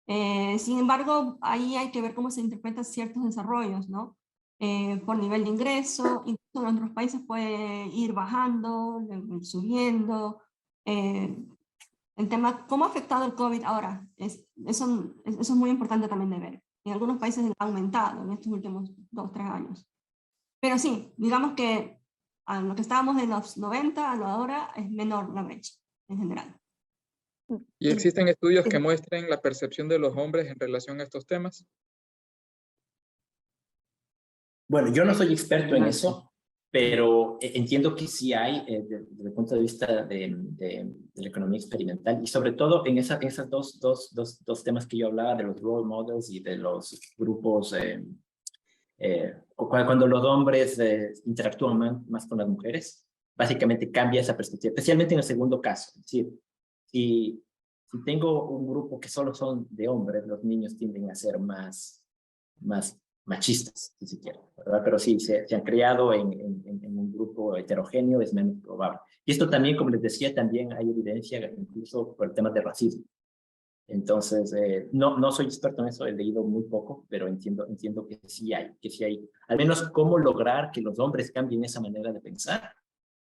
Sin embargo, ahí hay que ver cómo se interpretan ciertos desarrollos, ¿no? Por nivel de ingreso, incluso en otros países puede ir bajando, subiendo. El tema, ¿cómo ha afectado el COVID ahora? Eso es muy importante también de ver. En algunos países ha aumentado en estos últimos 2 o 3 años. Pero sí, digamos que a lo que estábamos en los 90, a lo ahora es menor la brecha en general. ¿Y existen estudios que muestren la percepción de los hombres en relación a estos temas? Bueno, yo no soy experto en eso, pero entiendo que sí hay desde el punto de vista de la economía experimental y sobre todo en esas dos temas que yo hablaba de los role models y de los grupos, cuando los hombres interactúan más con las mujeres, básicamente cambia esa perspectiva, especialmente en el segundo caso. Es decir, si tengo un grupo que solo son de hombres, los niños tienden a ser más machistas, si se quiere, ¿verdad? Pero sí, se han creado en un grupo heterogéneo, es menos probable. Y esto también, como les decía, también hay evidencia incluso por el tema de racismo. Entonces, no soy experto en eso, he leído muy poco, pero entiendo que sí hay, al menos cómo lograr que los hombres cambien esa manera de pensar,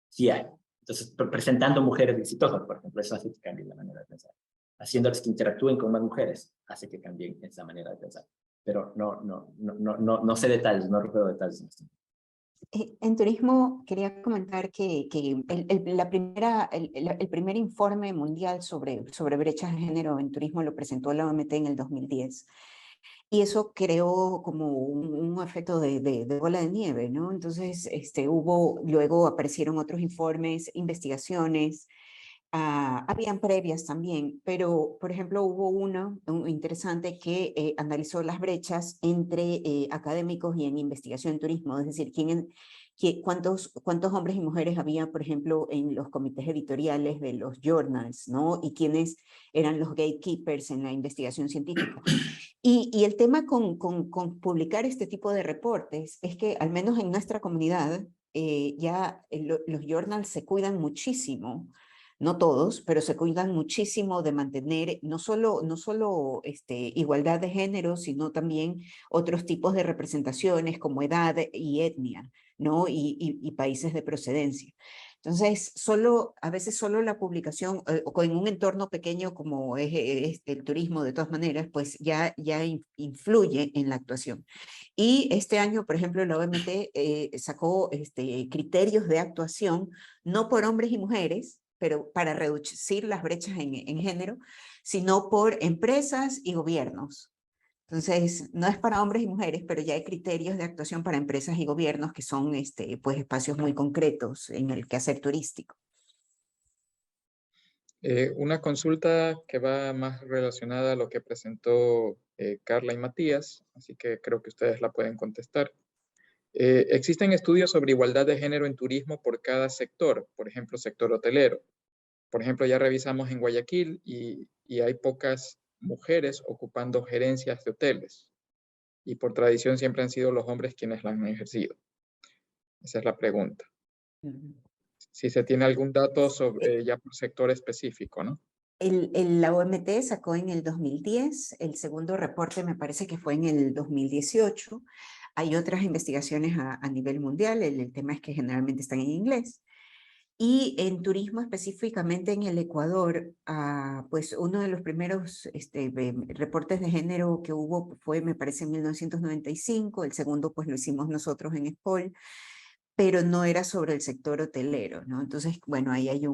sí hay. Entonces, presentando mujeres exitosas, por ejemplo, eso hace que cambien la manera de pensar. Haciéndoles que interactúen con más mujeres, hace que cambien esa manera de pensar. Pero no sé detalles, no recuerdo detalles. En turismo quería comentar que el primer informe mundial sobre brechas de género en turismo lo presentó la OMT en el 2010. Y eso creó como un efecto de bola de nieve, ¿no? Entonces, luego aparecieron otros informes, investigaciones, habían previas también, pero por ejemplo hubo uno interesante que analizó las brechas entre académicos y en investigación en turismo, es decir, cuántos hombres y mujeres había, por ejemplo, en los comités editoriales de los journals, ¿no? Y quiénes eran los gatekeepers en la investigación científica. Y el tema con publicar este tipo de reportes es que, al menos en nuestra comunidad, los journals se cuidan muchísimo, no todos, pero se cuidan muchísimo de mantener no solo igualdad de género, sino también otros tipos de representaciones como edad y etnia, ¿no? Y países de procedencia. Entonces, a veces solo la publicación, o en un entorno pequeño como es el turismo, de todas maneras, pues ya influye en la actuación. Y este año, por ejemplo, la OMT sacó criterios de actuación, no por hombres y mujeres, pero para reducir las brechas en género, sino por empresas y gobiernos. Entonces, no es para hombres y mujeres, pero ya hay criterios de actuación para empresas y gobiernos que son pues, espacios muy concretos en el quehacer turístico. Una consulta que va más relacionada a lo que presentó Carla y Matías, así que creo que ustedes la pueden contestar. ¿Existen estudios sobre igualdad de género en turismo por cada sector? Por ejemplo, sector hotelero. Por ejemplo, ya revisamos en Guayaquil y hay pocas mujeres ocupando gerencias de hoteles. Y por tradición siempre han sido los hombres quienes la han ejercido. Esa es la pregunta. Si se tiene algún dato sobre ya por sector específico, ¿no? La OMT sacó en el 2010, el segundo reporte me parece que fue en el 2018. Hay otras investigaciones a nivel mundial, el tema es que generalmente están en inglés. Y en turismo específicamente en el Ecuador, pues uno de los primeros reportes de género que hubo fue, me parece, en 1995, el segundo pues lo hicimos nosotros en ESPOL, pero no era sobre el sector hotelero, ¿no? Entonces, bueno, ahí hay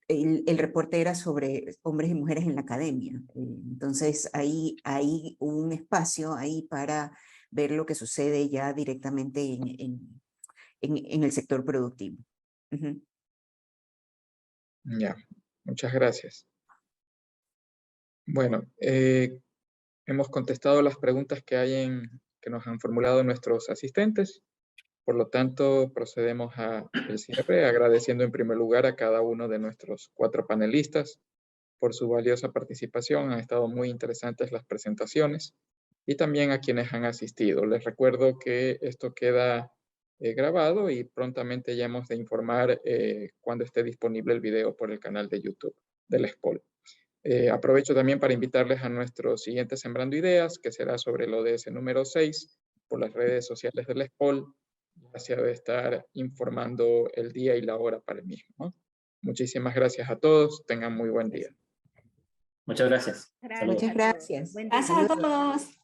el reporte era sobre hombres y mujeres en la academia. Entonces, ahí hay un espacio ahí para ver lo que sucede ya directamente en el sector productivo. Ya, muchas gracias. Bueno, hemos contestado las preguntas que nos han formulado nuestros asistentes. Por lo tanto, procedemos al cierre, agradeciendo en primer lugar a cada uno de nuestros 4 panelistas por su valiosa participación. Han estado muy interesantes las presentaciones. y también a quienes han asistido. Les recuerdo que esto queda grabado y prontamente ya hemos de informar cuando esté disponible el video por el canal de YouTube del SPOL. Aprovecho también para invitarles a nuestro siguiente Sembrando Ideas, que será sobre el ODS número 6, por las redes sociales del SPOL. Ya se debe estar informando el día y la hora para el mismo, ¿no? Muchísimas gracias a todos. Tengan muy buen día. Muchas gracias. Muchas gracias. Gracias a todos.